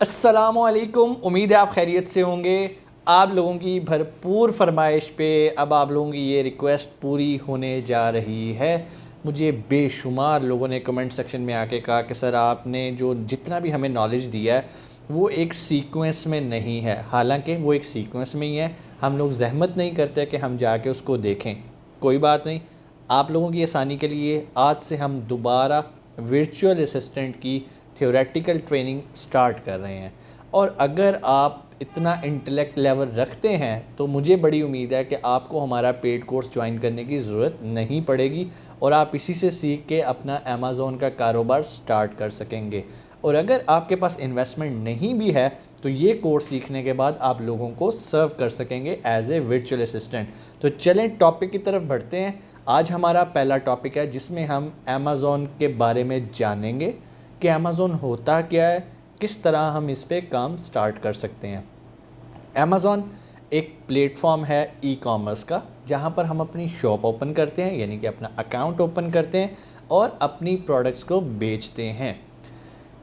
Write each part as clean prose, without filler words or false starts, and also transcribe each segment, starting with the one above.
अस्सलामुअलैकुम। उम्मीद है आप खैरियत से होंगे। आप लोगों की भरपूर फरमाइश पे अब आप लोगों की ये रिक्वेस्ट पूरी होने जा रही है। मुझे बेशुमार लोगों ने कमेंट सेक्शन में आके कहा कि सर आपने जो जितना भी हमें नॉलेज दिया है वो एक सीक्वेंस में नहीं है। हालांकि वो एक सीक्वेंस में ही है, हम लोग जहमत नहीं करते कि हम जाके उसको देखें। कोई बात नहीं, आप लोगों की आसानी के लिए आज से हम दोबारा वर्चुअल असिस्टेंट की थ्योरेटिकल ट्रेनिंग स्टार्ट कर रहे हैं। और अगर आप इतना इंटेलेक्ट लेवल रखते हैं तो मुझे बड़ी उम्मीद है कि आपको हमारा पेड कोर्स ज्वाइन करने की ज़रूरत नहीं पड़ेगी और आप इसी से सीख के अपना अमेज़ॉन का कारोबार स्टार्ट कर सकेंगे। और अगर आपके पास इन्वेस्टमेंट नहीं भी है तो ये कोर्स सीखने के बाद आप लोगों को सर्व कर सकेंगे एज ए वर्चुअल असिस्टेंट। तो चलें टॉपिक की तरफ बढ़ते हैं। आज हमारा पहला टॉपिक है जिसमें हम अमेज़ॉन के बारे में जानेंगे कि अमेज़ॉन होता क्या है, किस तरह हम इस पे काम स्टार्ट कर सकते हैं। अमेज़ॉन एक प्लेटफॉर्म है ई कॉमर्स का, जहाँ पर हम अपनी शॉप ओपन करते हैं, यानी कि अपना अकाउंट ओपन करते हैं और अपनी प्रोडक्ट्स को बेचते हैं।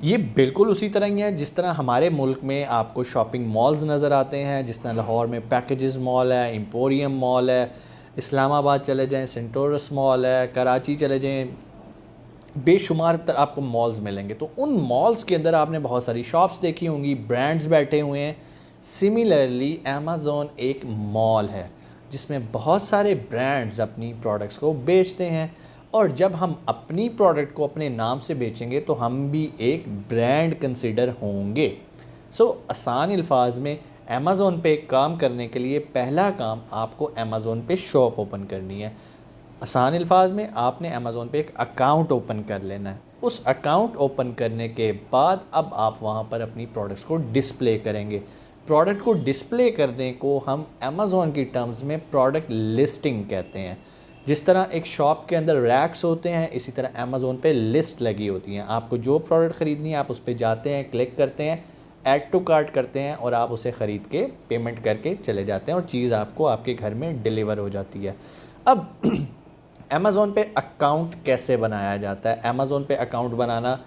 ये बिल्कुल उसी तरह ही है जिस तरह हमारे मुल्क में आपको शॉपिंग मॉल्स नज़र आते हैं। जिस तरह लाहौर में पैकेजेस मॉल है, एम्पोरियम मॉल है, इस्लामाबाद चले जाएँ सेंटोरस मॉल है, कराची चले जाएँ, बेशुमार आपको मॉल्स मिलेंगे। तो उन मॉल्स के अंदर आपने बहुत सारी शॉप्स देखी होंगी, ब्रांड्स बैठे हुए हैं। सिमिलरली अमेज़ॉन एक मॉल है जिसमें बहुत सारे ब्रांड्स अपनी प्रोडक्ट्स को बेचते हैं। और जब हम अपनी प्रोडक्ट को अपने नाम से बेचेंगे तो हम भी एक ब्रांड कंसिडर होंगे। आसान अल्फाज में अमेज़ॉन पे काम करने के लिए पहला काम आपको अमेज़ॉन पे शॉप ओपन करनी है। आसान अल्फाज में आपने अमेज़ॉन पे एक अकाउंट ओपन कर लेना है। उस अकाउंट ओपन करने के बाद अब आप वहाँ पर अपनी प्रोडक्ट्स को डिस्प्ले करेंगे। प्रोडक्ट को डिस्प्ले करने को हम अमेज़ॉन की टर्म्स में प्रोडक्ट लिस्टिंग कहते हैं। जिस तरह एक शॉप के अंदर रैक्स होते हैं, इसी तरह अमेज़ॉन पे लिस्ट लगी होती हैं। आपको जो प्रोडक्ट ख़रीदनी है आप उस पर जाते हैं, क्लिक करते हैं, ऐड टू कार्ट करते हैं और आप उसे ख़रीद के पेमेंट करके चले जाते हैं और चीज़ आपको आपके घर में डिलीवर हो जाती है। अब अमेज़ॉन पे अकाउंट कैसे बनाया जाता है? अमेज़ॉन पे अकाउंट बनाना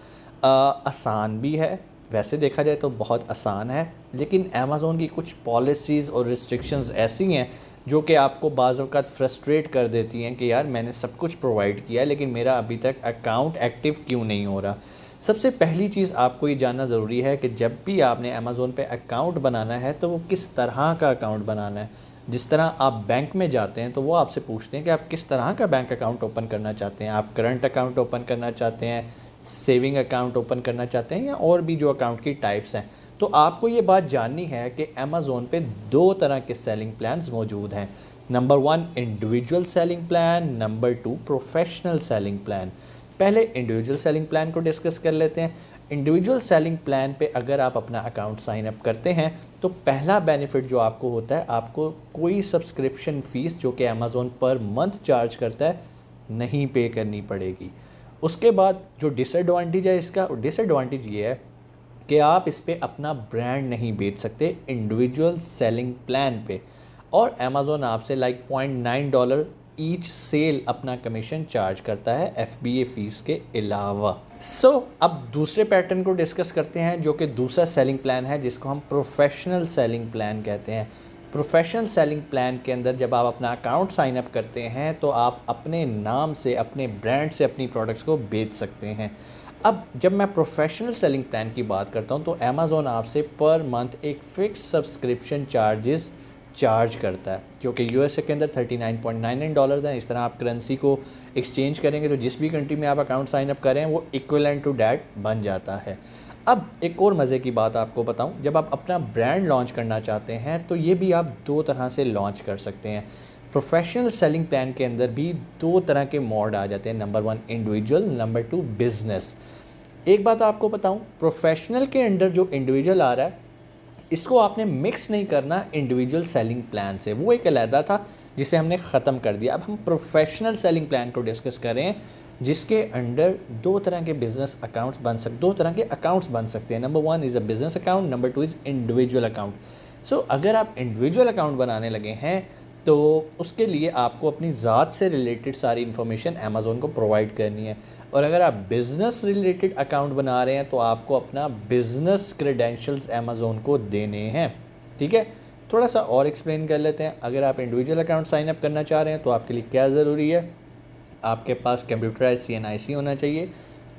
आसान भी है, वैसे देखा जाए तो बहुत आसान है, लेकिन अमेज़ॉन की कुछ पॉलिसीज़ और रिस्ट्रिक्शंस ऐसी हैं जो कि आपको बाज़ औक़ात फ्रस्ट्रेट कर देती हैं कि यार मैंने सब कुछ प्रोवाइड किया है लेकिन मेरा अभी तक अकाउंट एक्टिव क्यों नहीं हो रहा। सबसे पहली चीज़ आपको ये जानना ज़रूरी है कि जब भी आपने अमेज़ॉन पे अकाउंट बनाना है तो वो किस तरह का अकाउंट बनाना है। जिस तरह आप बैंक में जाते हैं तो वो आपसे पूछते हैं कि आप किस तरह का बैंक अकाउंट ओपन करना चाहते हैं। आप करंट अकाउंट ओपन करना चाहते हैं, सेविंग अकाउंट ओपन करना चाहते हैं, या और भी जो अकाउंट की टाइप्स हैं। तो आपको ये बात जाननी है कि अमेज़ॉन पे दो तरह के सेलिंग प्लान्स मौजूद हैं। Number 1 individual selling plan, number 2 professional selling plan. पहले इंडिविजुअल सेलिंग प्लान को डिस्कस कर लेते हैं। इंडिविजुअल सेलिंग प्लान पे अगर आप अपना अकाउंट साइन अप करते हैं तो पहला बेनिफिट जो आपको होता है, आपको कोई सब्सक्रिप्शन फ़ीस जो कि अमेज़ॉन पर मंथ चार्ज करता है नहीं पे करनी पड़ेगी। उसके बाद जो डिसएडवांटेज है इसका, डिसएडवांटेज ये है कि आप इस पे अपना ब्रांड नहीं बेच सकते इंडिविजुअल सेलिंग प्लान पे, और अमेज़ॉन आपसे लाइक $0.9 ईच सेल अपना कमीशन चार्ज करता है FBA फ़ीस के अलावा। अब दूसरे पैटर्न को डिस्कस करते हैं जो कि दूसरा सेलिंग प्लान है जिसको हम प्रोफेशनल सेलिंग प्लान कहते हैं। प्रोफेशनल सेलिंग प्लान के अंदर जब आप अपना अकाउंट साइन अप करते हैं तो आप अपने नाम से, अपने ब्रांड से अपनी प्रोडक्ट्स को बेच सकते हैं। अब जब मैं प्रोफेशनल सेलिंग प्लान की बात करता हूं तो अमेज़ॉन आपसे पर मंथ एक फ़िक्स सब्सक्रिप्शन चार्जेस चार्ज करता है जो कि USA के अंदर $39.99 हैं। इस तरह आप करेंसी को एक्सचेंज करेंगे तो जिस भी कंट्री में आप अकाउंट साइन अप करें वो इक्विवेलेंट टू डैट बन जाता है। अब एक और मज़े की बात आपको बताऊं, जब आप अपना ब्रांड लॉन्च करना चाहते हैं तो ये भी आप दो तरह से लॉन्च कर सकते हैं। प्रोफेशनल सेलिंग प्लान के अंदर भी दो तरह के मोड आ जाते हैं। Number 1 individual, number 2 business. एक बात आपको बताऊं, प्रोफेशनल के अंडर जो इंडिविजुअल आ रहा है इसको आपने मिक्स नहीं करना इंडिविजुअल सेलिंग प्लान से, वो एक अलहदा था जिसे हमने ख़त्म कर दिया। अब हम प्रोफेशनल सेलिंग प्लान को डिस्कस करें जिसके अंडर दो तरह के बिज़नेस अकाउंट्स बन सकते, दो तरह के अकाउंट्स बन सकते हैं। Number 1 is a business account, number 2 is individual account. अगर आप इंडिविजुअल अकाउंट बनाने लगे हैं तो उसके लिए आपको अपनी ज़ात से रिलेटेड सारी इन्फॉर्मेशन अमेज़ॉन को प्रोवाइड करनी है। और अगर आप बिज़नेस रिलेटेड अकाउंट बना रहे हैं तो आपको अपना बिज़नेस क्रेडेंशियल्स अमेज़ॉन को देने हैं। ठीक है, थोड़ा सा और एक्सप्लेन कर लेते हैं। अगर आप इंडिविजुअल अकाउंट साइन अप करना चाह रहे हैं तो आपके लिए क्या ज़रूरी है, आपके पास कंप्यूटराइज CNIC होना चाहिए,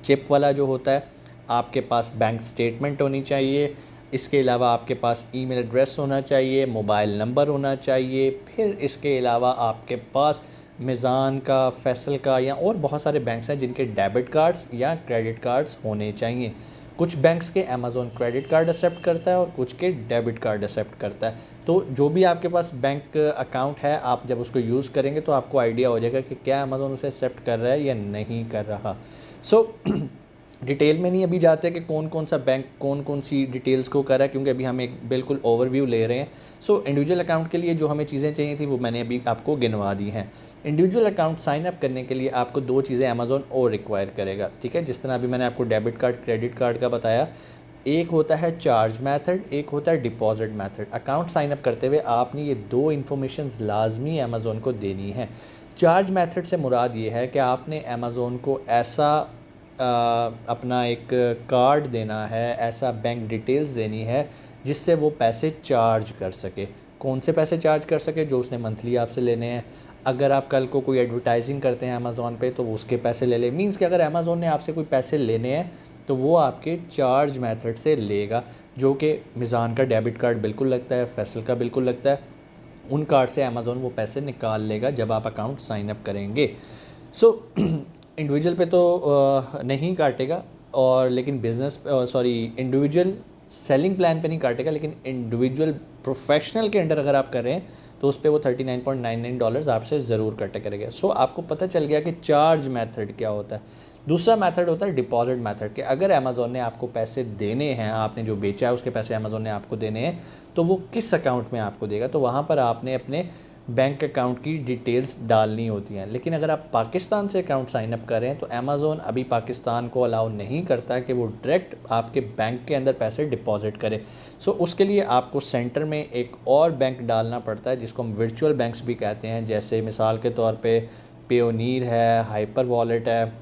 चिप वाला जो होता है, आपके पास बैंक स्टेटमेंट होनी चाहिए, इसके अलावा आपके पास ईमेल एड्रेस होना चाहिए, मोबाइल नंबर होना चाहिए, फिर इसके अलावा आपके पास मिज़ान का, फैसल का या और बहुत सारे बैंक्स हैं जिनके डेबिट कार्ड्स या क्रेडिट कार्ड्स होने चाहिए। कुछ बैंक्स के अमेज़ॉन क्रेडिट कार्ड एक्सेप्ट करता है और कुछ के डेबिट कार्ड एक्सेप्ट करता है। तो जो भी आपके पास बैंक अकाउंट है, आप जब उसको यूज़ करेंगे तो आपको आइडिया हो जाएगा कि क्या अमेज़ॉन उसे एक्सेप्ट कर रहा है या नहीं कर रहा। सो डिटेल में नहीं अभी जाते कि कौन कौन सा बैंक कौन कौन सी डिटेल्स को कर रहा है, क्योंकि अभी हम एक बिल्कुल ओवरव्यू ले रहे हैं। सो इंडिविजुअल अकाउंट के लिए जो हमें चीज़ें चाहिए थी वो मैंने अभी आपको गिनवा दी हैं। इंडिविजुअल अकाउंट साइन अप करने के लिए आपको 2 चीज़ें अमेज़ॉन और रिक्वायर करेगा। ठीक है, जिस तरह अभी मैंने आपको डेबिट कार्ड क्रेडिट कार्ड का बताया, एक होता है चार्ज मेथड, एक होता है deposit method. Account sign up करते हुए आपने ये 2 इन्फॉर्मेशंस लाजमी अमेज़ॉन को देनी है। चार्ज मेथड से मुराद ये है कि आपने अमेज़ॉन को ऐसा अपना एक कार्ड देना है, ऐसा बैंक डिटेल्स देनी है जिससे वो पैसे चार्ज कर सके। कौन से पैसे चार्ज कर सके? जो उसने मंथली आपसे लेने हैं। अगर आप कल को कोई एडवर्टाइजिंग करते हैं अमेज़ॉन पे तो वो उसके पैसे ले ले। मींस कि अगर अमेज़ॉन ने आपसे कोई पैसे लेने हैं तो वो आपके चार्ज मेथड से लेगा, जो कि मिज़ान का डेबिट कार्ड बिल्कुल लगता है, फैसल का बिल्कुल लगता है। उन कार्ड से अमेज़ॉन वो पैसे निकाल लेगा जब आप अकाउंट साइन अप करेंगे। सो इंडिविजुअल पे तो नहीं काटेगा, और लेकिन बिज़नेस इंडिविजुअल सेलिंग प्लान पे नहीं काटेगा, लेकिन इंडिविजुअल प्रोफेशनल के अंडर अगर आप कर रहे हैं तो उस पर वो $39.99 आपसे ज़रूर कट करेगा। सो आपको पता चल गया कि चार्ज मेथड क्या होता है। दूसरा मेथड होता है डिपॉजिट मेथड के। अगर अमेज़ॉन ने आपको पैसे देने हैं, आपने जो बेचा है उसके पैसे अमेज़ॉन ने आपको देने हैं, तो वो किस अकाउंट में आपको देगा, तो वहाँ पर आपने अपने बैंक अकाउंट की डिटेल्स डालनी होती हैं। लेकिन अगर आप पाकिस्तान से अकाउंट साइन अप कर रहे हैं तो अमेज़ॉन अभी पाकिस्तान को अलाउ नहीं करता कि वो डायरेक्ट आपके बैंक के अंदर पैसे डिपॉजिट करे। सो उसके लिए आपको सेंटर में एक और बैंक डालना पड़ता है जिसको हम वर्चुअल बैंक्स भी कहते हैं। जैसे मिसाल के तौर पे पेयोनीर है, हाइपर वॉलेट है,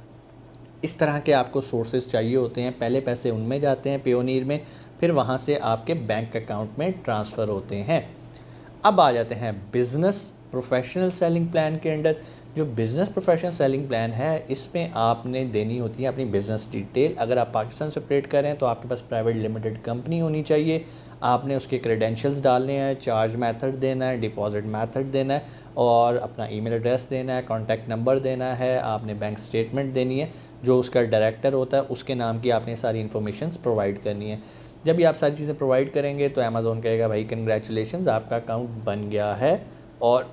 इस तरह के आपको सोर्सेज चाहिए होते हैं। पहले पैसे उनमें जाते हैं पेयोनीर में, फिर वहाँ से आपके बैंक अकाउंट में ट्रांसफ़र होते हैं। अब आ जाते हैं बिज़नेस प्रोफेशनल सेलिंग प्लान के अंडर। जो बिज़नेस प्रोफेशनल सेलिंग प्लान है, इसमें आपने देनी होती है अपनी बिज़नेस डिटेल। अगर आप पाकिस्तान से ऑपरेट कर रहे हैं तो आपके पास प्राइवेट लिमिटेड कंपनी होनी चाहिए। आपने उसके क्रेडेंशियल्स डालने हैं, चार्ज मेथड देना है, डिपॉजिट मेथड देना है, और अपना ईमेल एड्रेस देना है, कॉन्टैक्ट नंबर देना है, आपने बैंक स्टेटमेंट देनी है, जो उसका डायरेक्टर होता है उसके नाम की आपने सारी इन्फॉर्मेशन प्रोवाइड करनी है। जब भी आप सारी चीज़ें प्रोवाइड करेंगे तो अमेज़ॉन कहेगा भाई कंग्रेचुलेशंस, आपका अकाउंट बन गया है। और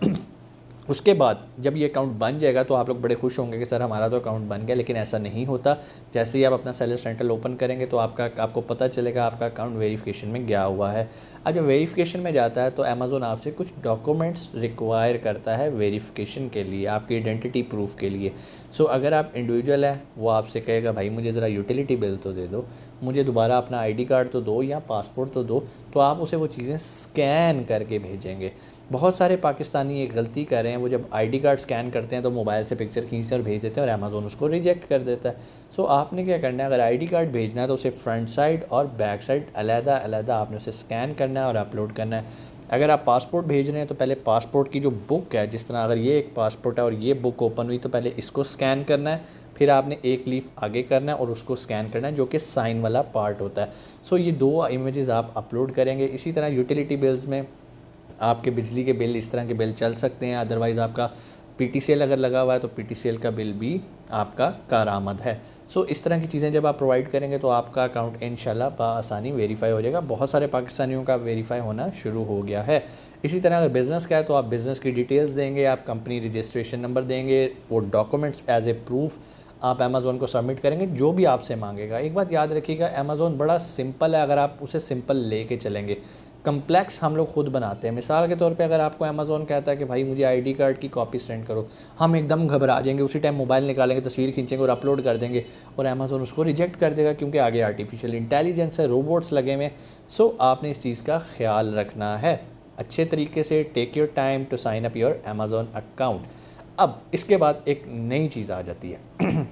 उसके बाद जब ये अकाउंट बन जाएगा तो आप लोग बड़े खुश होंगे कि सर हमारा तो अकाउंट बन गया, लेकिन ऐसा नहीं होता। जैसे ही आप अपना सेलर सेंटर ओपन करेंगे तो आपको पता चलेगा आपका अकाउंट वेरिफिकेशन में गया हुआ है। अब जब वेरिफिकेशन में जाता है तो अमेज़ॉन आपसे कुछ डॉक्यूमेंट्स रिक्वायर करता है वेरिफिकेशन के लिए, आपकी आइडेंटिटी प्रूफ के लिए। सो अगर आप इंडिविजुअल हैं, वो आपसे कहेगा भाई मुझे ज़रा यूटिलिटी बिल तो दे दो, मुझे दोबारा अपना ID कार्ड तो दो या पासपोर्ट तो दो। तो आप उसे वो चीज़ें स्कैन करके भेजेंगे। बहुत सारे पाकिस्तानी एक गलती कर रहे हैं, वो जब ID कार्ड स्कैन करते हैं तो मोबाइल से पिक्चर खींचते और भेज देते हैं और अमेज़ॉन उसको रिजेक्ट कर देता है। सो आपने क्या करना है, अगर ID कार्ड भेजना है तो उसे फ्रंट साइड और बैक साइड अलग-अलग आपने उसे स्कैन करना है और अपलोड करना है। अगर आप पासपोर्ट भेज रहे हैं तो पहले पासपोर्ट की जो बुक है, जिस तरह अगर ये एक पासपोर्ट है और ये बुक ओपन हुई तो पहले इसको स्कैन करना है, फिर आपने एक लीफ आगे करना है और उसको स्कैन करना है, जो कि साइन वाला पार्ट होता है। सो ये 2 इमेजेस आप अपलोड करेंगे। इसी तरह यूटिलिटी बिल्स में आपके बिजली के बिल, इस तरह के बिल चल सकते हैं। अदरवाइज़ आपका PTCL अगर लगा हुआ है तो PTCL का बिल भी आपका कारआमद है। सो इस तरह की चीज़ें जब आप प्रोवाइड करेंगे तो आपका अकाउंट इंशाल्लाह बआसानी वेरीफाई हो जाएगा। बहुत सारे पाकिस्तानियों का वेरीफाई होना शुरू हो गया है। इसी तरह अगर बिज़नेस का है तो आप बिज़नेस की डिटेल्स देंगे, आप कंपनी रजिस्ट्रेशन नंबर देंगे, वो डॉक्यूमेंट्स एज ए प्रूफ आप अमेज़ॉन को सबमिट करेंगे, जो भी आपसे मांगेगा। एक बात याद रखिएगा, अमेज़ॉन बड़ा सिंपल है अगर आप उसे सिंपल लेके चलेंगे। कम्प्लेक्स हम लोग खुद बनाते हैं। मिसाल के तौर पे अगर आपको अमेज़ॉन कहता है कि भाई मुझे ID कार्ड की कॉपी सेंड करो, हम एकदम घबरा जाएंगे, उसी टाइम मोबाइल निकालेंगे, तस्वीर खींचेंगे और अपलोड कर देंगे, और अमेज़ॉन उसको रिजेक्ट कर देगा, क्योंकि आगे आर्टिफिशियल इंटेलिजेंस है, रोबोट्स लगे हुए। सो आपने इस चीज़ का ख्याल रखना है। अच्छे तरीके से, take your time to sign up your Amazon account. अब इसके बाद एक नई चीज़ आ जाती है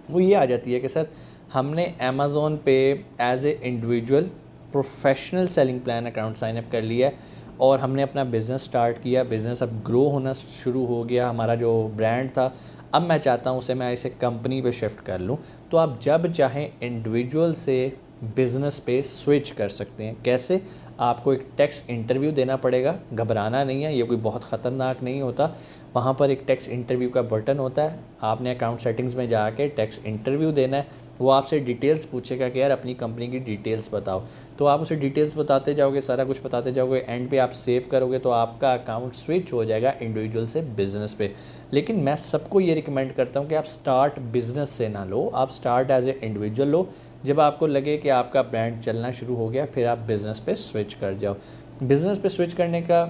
वो ये आ जाती है कि सर हमने अमेज़ॉन पे as a individual professional selling plan account sign up कर लिया है और हमने अपना बिज़नेस स्टार्ट किया, बिज़नेस अब ग्रो होना शुरू हो गया, हमारा जो ब्रांड था अब मैं चाहता हूँ उसे मैं इसे कंपनी पे शिफ्ट कर लूँ। तो आप जब चाहें इंडिविजुअल से बिज़नेस पे स्विच कर सकते हैं। कैसे? आपको एक टेक्स्ट इंटरव्यू देना पड़ेगा, घबराना नहीं है, ये कोई बहुत ख़तरनाक नहीं होता। वहाँ पर एक टेक्स्ट इंटरव्यू का बटन होता है, आपने अकाउंट सेटिंग्स में जाके टेक्स्ट इंटरव्यू देना है। वो आपसे डिटेल्स पूछेगा कि यार अपनी कंपनी की डिटेल्स बताओ, तो आप उसे डिटेल्स बताते जाओगे, सारा कुछ बताते जाओगे, एंड पे आप सेव करोगे तो आपका अकाउंट स्विच हो जाएगा इंडिविजुअल से बिज़नेस पे। लेकिन मैं सबको ये रिकमेंड करता हूँ कि आप स्टार्ट बिज़नेस से ना लो, आप स्टार्ट एज ए इंडिविजुअल लो। जब आपको लगे कि आपका ब्रांड चलना शुरू हो गया फिर आप बिज़नेस पे स्विच कर जाओ। बिज़नेस पे स्विच करने का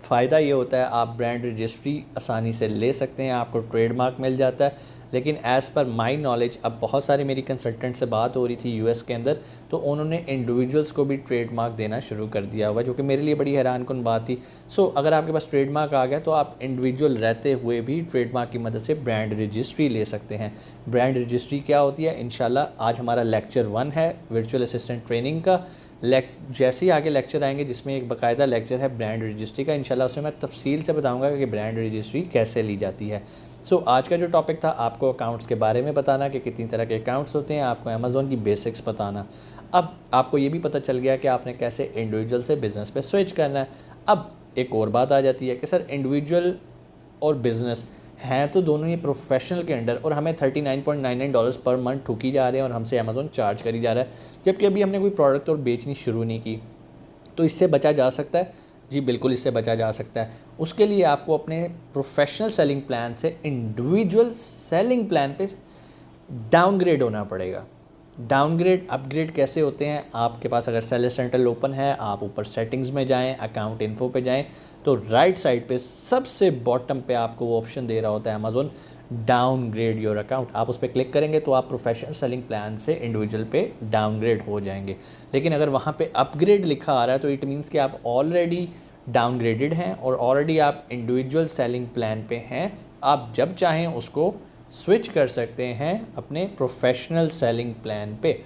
फ़ायदा ये होता है आप ब्रांड रजिस्ट्री आसानी से ले सकते हैं, आपको ट्रेडमार्क मिल जाता है। लेकिन एज़ पर माई नॉलेज अब बहुत सारे मेरी कंसल्टेंट से बात हो रही थी यूएस के अंदर, तो उन्होंने इंडिविजुअल्स को भी ट्रेडमार्क देना शुरू कर दिया हुआ, जो कि मेरे लिए बड़ी हैरानकुन बात थी। अगर आपके पास ट्रेडमार्क आ गया तो आप इंडिविजुअल रहते हुए भी ट्रेडमार्क की मदद से ब्रांड रजिस्ट्री ले सकते हैं। ब्रांड रजिस्ट्री क्या होती है, इंशाल्लाह आज हमारा लेक्चर 1 है वर्चुअल असिस्टेंट ट्रेनिंग का। जैसे ही आगे लेक्चर आएंगे जिसमें एक बाकायदा लेक्चर है ब्रांड रजिस्ट्री का, इंशाल्लाह उसमें मैं तफसील से बताऊंगा कि ब्रांड रजिस्ट्री कैसे ली जाती है। आज का जो टॉपिक था आपको अकाउंट्स के बारे में बताना कि कितनी तरह के अकाउंट्स होते हैं, आपको अमेज़ॉन की बेसिक्स बताना। अब आपको ये भी पता चल गया कि आपने कैसे इंडिविजुअल से बिज़नेस पे स्विच करना है। अब एक और बात आ जाती है कि सर इंडिविजुअल और बिज़नेस हैं तो दोनों ही प्रोफेशनल के अंडर और हमें $39.99 पर मंथ ठुकी जा रहे हैं और हमसे अमेज़ॉन चार्ज करी जा रहा है, जबकि अभी हमने कोई प्रोडक्ट और बेचनी शुरू नहीं की। तो इससे बचा जा सकता है? जी बिल्कुल, इससे बचा जा सकता है। उसके लिए आपको अपने प्रोफेशनल सेलिंग प्लान से इंडिविजुअल सेलिंग प्लान पे डाउनग्रेड होना पड़ेगा। डाउनग्रेड अपग्रेड कैसे होते हैं? आपके पास अगर सेलर सेंट्रल ओपन है, आप ऊपर सेटिंग्स में जाएं, अकाउंट इन्फो पे जाएं, तो राइट साइड पे सबसे बॉटम पे आपको वो ऑप्शन दे रहा होता है अमेज़ॉन डाउनग्रेड योर अकाउंट। आप उस पर क्लिक करेंगे तो आप प्रोफेशनल सेलिंग प्लान से इंडिविजुअल पे डाउनग्रेड हो जाएंगे। लेकिन अगर वहाँ पे अपग्रेड लिखा आ रहा है तो इट मीन्स कि आप ऑलरेडी डाउनग्रेडेड हैं और ऑलरेडी आप इंडिविजुअल सेलिंग प्लान पे हैं। आप जब चाहें उसको स्विच कर सकते हैं अपने प्रोफेशनल सेलिंग प्लान पे।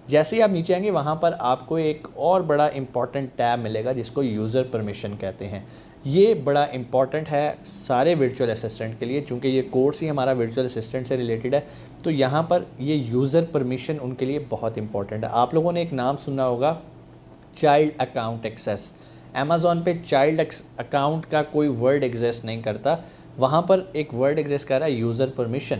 जैसे ही आप नीचे आएंगे वहाँ पर आपको एक और बड़ा इम्पॉर्टेंट टैब मिलेगा जिसको यूज़र परमिशन कहते हैं। ये बड़ा इम्पॉर्टेंट है सारे वर्चुअल असिस्टेंट के लिए, चूँकि ये कोर्स ही हमारा वर्चुअल असिस्टेंट से रिलेटेड है। तो यहाँ पर ये यूज़र परमिशन उनके लिए बहुत इंपॉर्टेंट है। आप लोगों ने एक नाम सुना होगा, चाइल्ड अकाउंट एक्सेस। अमेज़ॉन पे चाइल्ड अकाउंट का कोई वर्ड एग्जिस्ट नहीं करता, वहाँ पर एक वर्ड एग्जिस्ट कर रहा है यूज़र परमिशन।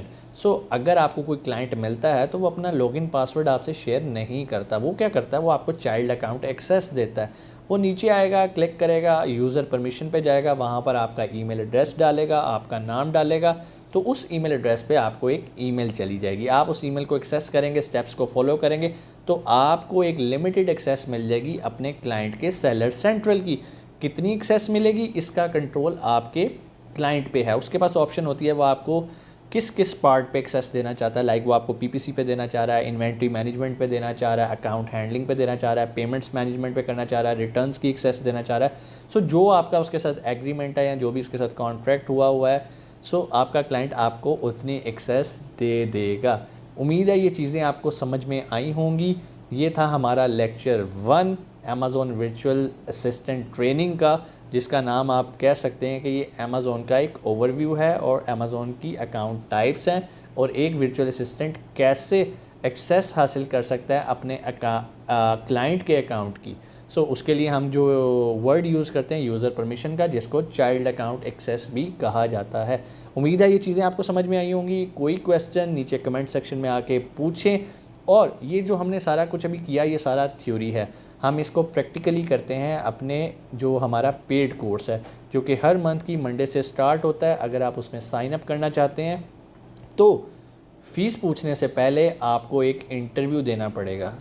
अगर आपको कोई क्लाइंट मिलता है तो वो अपना लॉगिन पासवर्ड आपसे शेयर नहीं करता, वो क्या करता है, वो आपको चाइल्ड अकाउंट एक्सेस देता है। वो नीचे आएगा, क्लिक करेगा, यूज़र परमिशन पे जाएगा, वहाँ पर आपका ईमेल एड्रेस डालेगा, आपका नाम डालेगा, तो उस ईमेल एड्रेस पे आपको एक ईमेल चली जाएगी। आप उस ईमेल को एक्सेस करेंगे, स्टेप्स को फॉलो करेंगे तो आपको एक लिमिटेड एक्सेस मिल जाएगी अपने क्लाइंट के सेलर सेंट्रल की। कितनी एक्सेस मिलेगी इसका कंट्रोल आपके क्लाइंट पे है। उसके पास ऑप्शन होती है वो आपको किस किस पार्ट पे एक्सेस देना चाहता है, लाइक वो आपको पीपीसी पे देना चाह रहा है, इन्वेंट्री मैनेजमेंट पे देना चाह रहा है, अकाउंट हैंडलिंग पे देना चाह रहा है, पेमेंट्स मैनेजमेंट पे करना चाह रहा है, रिटर्न्स की एक्सेस देना चाह रहा है। जो आपका उसके साथ एग्रीमेंट है या जो भी उसके साथ कॉन्ट्रैक्ट हुआ है, आपका क्लाइंट आपको उतनी एक्सेस दे देगा। उम्मीद है ये चीज़ें आपको समझ में आई होंगी। ये था हमारा lecture 1 Amazon virtual assistant training का, जिसका नाम आप कह सकते हैं कि ये अमेज़ॉन का एक ओवरव्यू है और अमेज़ॉन की अकाउंट टाइप्स हैं और एक वर्चुअल असिस्टेंट कैसे एक्सेस हासिल कर सकता है अपने क्लाइंट के अकाउंट की। उसके लिए हम जो वर्ड यूज़ करते हैं यूज़र परमिशन का, जिसको चाइल्ड अकाउंट एक्सेस भी कहा जाता है। उम्मीद है ये चीज़ें आपको समझ में आई होंगी। कोई क्वेश्चन नीचे कमेंट सेक्शन में आके पूछें। और ये जो हमने सारा कुछ अभी किया ये सारा थ्योरी है, हम इसको प्रैक्टिकली करते हैं अपने जो हमारा पेड कोर्स है, जो कि हर मंथ की मंडे से स्टार्ट होता है। अगर आप उसमें साइन अप करना चाहते हैं तो फ़ीस पूछने से पहले आपको एक इंटरव्यू देना पड़ेगा।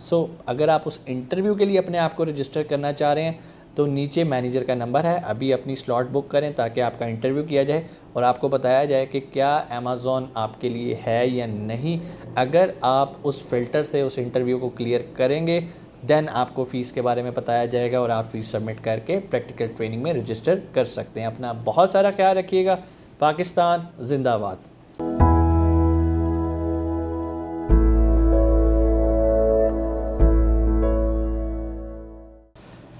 अगर आप उस इंटरव्यू के लिए अपने आप को रजिस्टर करना चाह रहे हैं तो नीचे मैनेजर का नंबर है, अभी अपनी स्लॉट बुक करें ताकि आपका इंटरव्यू किया जाए और आपको बताया जाए कि क्या अमेज़ॉन आपके लिए है या नहीं। अगर आप उस फ़िल्टर से उस इंटरव्यू को क्लियर करेंगे देन आपको फ़ीस के बारे में बताया जाएगा और आप फ़ीस सबमिट करके प्रैक्टिकल ट्रेनिंग में रजिस्टर कर सकते हैं। अपना बहुत सारा ख्याल रखिएगा। पाकिस्तान जिंदाबाद।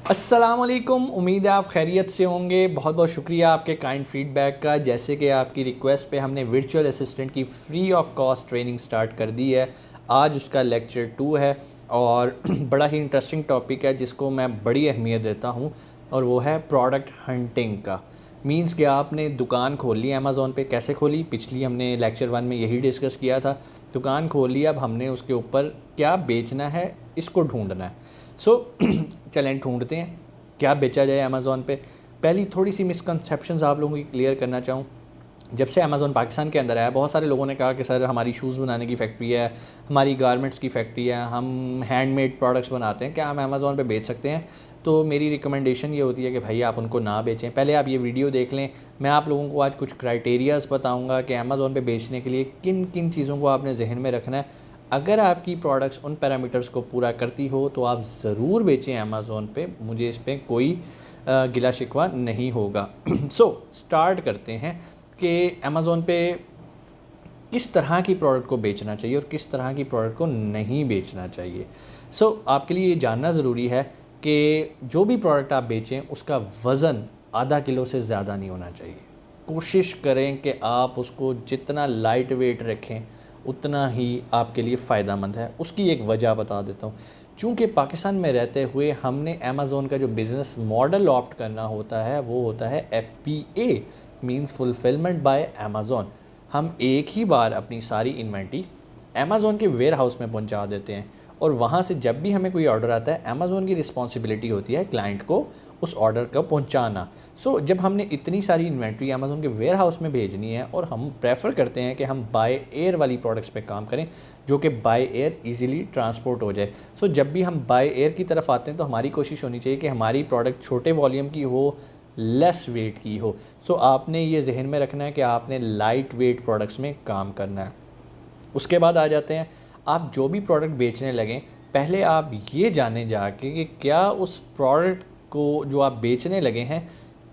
अस्सलामुअलैकुम, उम्मीद है आप खैरियत से होंगे। बहुत बहुत शुक्रिया आपके काइंड फीडबैक का। जैसे कि आपकी रिक्वेस्ट पे हमने वर्चुअल असिस्टेंट की free of cost training start कर दी है। आज उसका लेक्चर 2 है और बड़ा ही इंटरेस्टिंग टॉपिक है जिसको मैं बड़ी अहमियत देता हूँ, और वो है प्रोडक्ट हंटिंग का। मींस कि आपने दुकान खोल ली अमेज़ॉन पे। कैसे खोली, पिछली हमने लेक्चर 1 में यही डिस्कस किया था। दुकान खोल ली, अब हमने उसके ऊपर क्या बेचना है इसको ढूंढना है। चलें ढूंढते हैं क्या बेचा जाए अमेज़ॉन पे। पहली थोड़ी सी मिसकंसेप्शंस आप लोगों की क्लियर करना चाहूँ। जब से अमेज़ॉन पाकिस्तान के अंदर आया, बहुत सारे लोगों ने कहा कि सर हमारी शूज़ बनाने की फैक्ट्री है, हमारी गारमेंट्स की फैक्ट्री है, हम हैंडमेड प्रोडक्ट्स बनाते हैं, क्या हम अमेज़ॉन पे बेच सकते हैं? तो मेरी रिकमेंडेशन ये होती है कि भाई आप उनको ना बेचें। पहले आप ये वीडियो देख लें। मैं आप लोगों को आज कुछ क्राइटेरियाज़ बताऊँगा कि अमेज़ॉन पे बेचने के लिए किन किन चीज़ों को आपने जहन में रखना है। अगर आपकी प्रोडक्ट्स उन पैरामीटर्स को पूरा करती हो तो आप ज़रूर बेचें अमेज़ॉन पे। मुझे इस पर कोई गिला शिकवा नहीं होगा। स्टार्ट करते हैं कि अमेज़ॉन पे किस तरह की प्रोडक्ट को बेचना चाहिए और किस तरह की प्रोडक्ट को नहीं बेचना चाहिए। आपके लिए ये जानना ज़रूरी है कि जो भी प्रोडक्ट आप बेचें उसका वज़न आधा किलो से ज़्यादा नहीं होना चाहिए। कोशिश करें कि आप उसको जितना लाइट वेट रखें उतना ही आपके लिए फ़ायदेमंद है। उसकी एक वजह बता देता हूँ। चूँकि पाकिस्तान में रहते हुए हमने अमेज़ॉन का जो बिज़नेस मॉडल ऑप्ट करना होता है वो होता है FBA, means fulfilment bye Amazon. हम एक ही बार अपनी सारी इन्वेंट्री अमेज़ॉन के वेयर हाउस में पहुंचा देते हैं और वहाँ से जब भी हमें कोई ऑर्डर आता है अमेज़ॉन की रिस्पॉन्सिबिलिटी होती है क्लाइंट को उस ऑर्डर को पहुंचाना। जब हमने इतनी सारी इन्वेंट्री अमेज़ॉन के वेयर हाउस में भेजनी है और हम प्रेफर करते हैं कि हम बाय एयर वाली प्रोडक्ट्स पे काम करें जो कि बाय एयर इजीली ट्रांसपोर्ट हो जाए। जब भी हम बाय एयर की तरफ आते हैं तो हमारी कोशिश होनी चाहिए कि हमारी प्रोडक्ट छोटे वॉल्यूम की हो, लेस वेट की हो। आपने ये जहन में रखना है कि आपने लाइट वेट प्रोडक्ट्स में काम करना है। उसके बाद आ जाते हैं, आप जो भी प्रोडक्ट बेचने लगें पहले आप ये जाने जाके कि क्या उस प्रोडक्ट को जो आप बेचने लगे हैं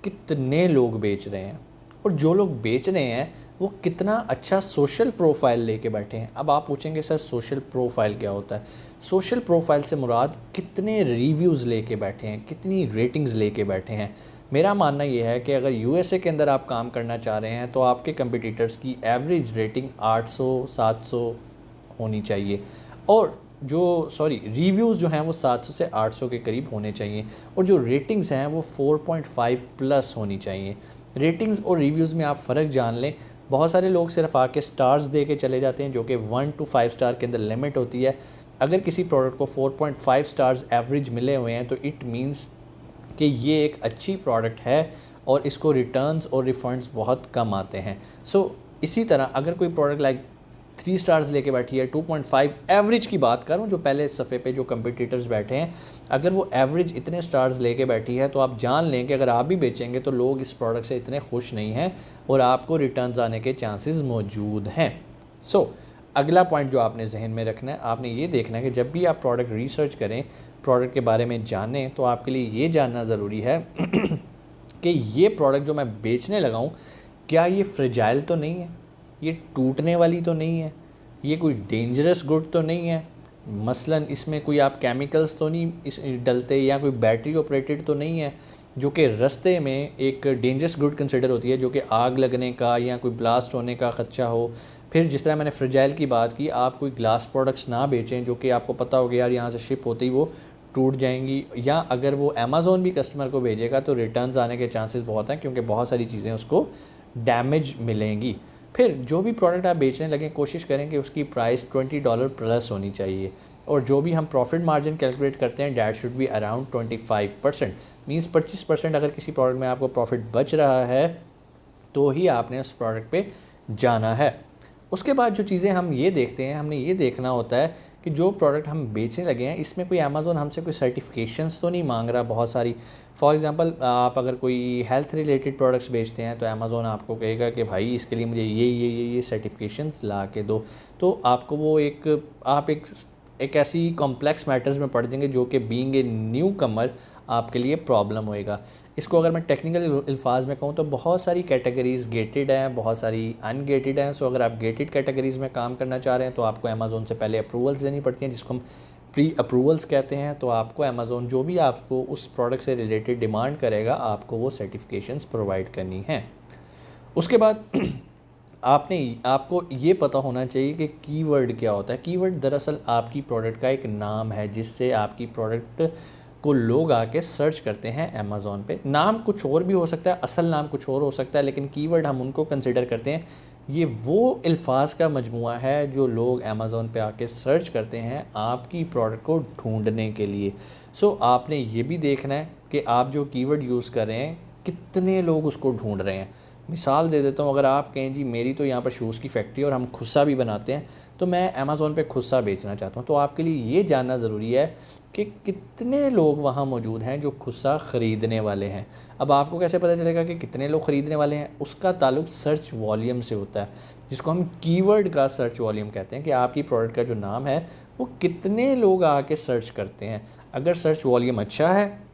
कितने लोग बेच रहे हैं, और जो लोग बेच रहे हैं वो कितना अच्छा सोशल प्रोफाइल लेके बैठे हैं। अब आप पूछेंगे सर सोशल प्रोफाइल क्या होता है? सोशल प्रोफाइल से मुराद कितने रिव्यूज़ लेके बैठे हैं, कितनी रेटिंग्स लेके बैठे हैं। मेरा मानना ये है कि अगर USA के अंदर आप काम करना चाह रहे हैं तो आपके कंपटीटर्स की एवरेज रेटिंग 800-700 होनी चाहिए, और रिव्यूज़ जो हैं वो 700 से 800 के करीब होने चाहिए, और जो रेटिंग्स हैं वो 4.5 प्लस होनी चाहिए। रेटिंग्स और रिव्यूज़ में आप फ़र्क जान लें। बहुत सारे लोग सिर्फ आके स्टार्स दे के चले जाते हैं जो कि 1 to 5 स्टार के अंदर लिमिट होती है। अगर किसी प्रोडक्ट को 4.5 स्टार्स एवरेज मिले हुए हैं तो इट मीन्स कि ये एक अच्छी प्रोडक्ट है और इसको रिटर्न्स और रिफ़ंड्स बहुत कम आते हैं। इसी तरह अगर कोई प्रोडक्ट लाइक 3 स्टार्स लेके बैठी है, 2.5 एवरेज की बात करूं, जो पहले सफ़े पे जो कंपटीटर्स बैठे हैं, अगर वो एवरेज इतने स्टार्स लेके बैठी है तो आप जान लें कि अगर आप भी बेचेंगे तो लोग इस प्रोडक्ट से इतने खुश नहीं हैं और आपको रिटर्न्स आने के चांसेस मौजूद हैं। अगला पॉइंट जो आपने जहन में रखना है, आपने ये देखना है कि जब भी आप प्रोडक्ट रिसर्च करें, प्रोडक्ट के बारे में जानें, तो आपके लिए ये जानना ज़रूरी है कि ये प्रोडक्ट जो मैं बेचने लगा हूँ क्या ये फ्रेजाइल तो नहीं है, ये टूटने वाली तो नहीं है, ये कोई डेंजरस गुड तो नहीं है, मसलन इसमें कोई आप केमिकल्स तो नहीं डलते, या कोई बैटरी ऑपरेटेड तो नहीं है जो कि रास्ते में एक डेंजरस गुड कंसिडर होती है, जो कि आग लगने का या कोई ब्लास्ट होने का ख़दशा हो। फिर जिस तरह मैंने फ्रेजाइल की बात की, आप कोई ग्लास प्रोडक्ट्स ना बेचें जो कि आपको पता होगा यार यहाँ से शिप होते ही वो टूट जाएंगी, या अगर वो अमेज़ॉन भी कस्टमर को भेजेगा तो रिटर्न्स आने के चांसेस बहुत हैं क्योंकि बहुत सारी चीज़ें उसको डैमेज मिलेंगी। फिर जो भी प्रोडक्ट आप बेचने लगें कोशिश करें कि उसकी प्राइस $20 प्लस होनी चाहिए, और जो भी हम प्रॉफिट मार्जिन कैलकुलेट करते हैं that should be around 25%, means 25% अगर किसी प्रोडक्ट में आपको प्रॉफिट बच रहा है तो ही आपने उस प्रोडक्ट पे जाना है। उसके बाद जो चीज़ें हम ये देखते हैं, हमने ये देखना होता है कि जो प्रोडक्ट हम बेचने लगे हैं इसमें कोई अमेज़ॉन हमसे कोई सर्टिफिकेशंस तो नहीं मांग रहा बहुत सारी। फॉर एग्जांपल आप अगर कोई हेल्थ रिलेटेड प्रोडक्ट्स बेचते हैं तो अमेज़ॉन आपको कहेगा कि भाई इसके लिए मुझे ये सर्टिफिकेशंस ला के दो, तो आपको वो एक एक ऐसी कॉम्प्लेक्स मैटर्स में पड़ जाएंगे जो कि बीइंग ए न्यू कमर आपके लिए प्रॉब्लम होएगा। इसको अगर मैं टेक्निकल अल्फाज में कहूँ तो बहुत सारी कैटेगरीज़ गेटेड हैं, बहुत सारी अनगेटेड हैं। सो अगर आप गेटेड कैटेगरीज़ में काम करना चाह रहे हैं तो आपको अमेज़ोन से पहले अप्रूवल्स देनी पड़ती हैं, जिसको हम प्री अप्रूवल्स कहते हैं। तो आपको अमेज़ोन जो भी आपको उस प्रोडक्ट से रिलेटेड डिमांड करेगा, आपको वो सर्टिफिकेशंस प्रोवाइड करनी है। उसके बाद आपको ये पता होना चाहिए कि कीवर्ड क्या होता है। कीवर्ड दरअसल आपकी प्रोडक्ट का एक नाम है जिससे आपकी प्रोडक्ट को लोग आके सर्च करते हैं अमेज़ॉन पे। नाम कुछ और भी हो सकता है, असल नाम कुछ और हो सकता है, लेकिन कीवर्ड हम उनको कंसिडर करते हैं। ये वो अल्फाज का मजमूआ है जो लोग अमेज़ॉन पे आके सर्च करते हैं आपकी प्रोडक्ट को ढूंढने के लिए। सो आपने ये भी देखना है कि आप जो कीवर्ड यूज़ कर रहे हैं कितने लोग उसको ढूंढ रहे हैं। मिसाल दे देता हूँ, अगर आप कहें जी मेरी तो यहाँ पर शूज़ की फैक्ट्री और हम खुस्सा भी बनाते हैं, तो मैं अमेज़ॉन पे खुस्सा बेचना चाहता हूँ, तो आपके लिए ये जानना ज़रूरी है कि कितने लोग वहाँ मौजूद हैं जो खुस्सा ख़रीदने वाले हैं। अब आपको कैसे पता चलेगा कि कितने लोग ख़रीदने वाले हैं? उसका ताल्लुक सर्च वॉल्यूम से होता है, जिसको हम कीवर्ड का सर्च वॉल्यूम कहते हैं कि आपकी प्रोडक्ट का जो नाम है वो कितने लोग आके सर्च करते हैं। अगर सर्च वॉल्यूम अच्छा है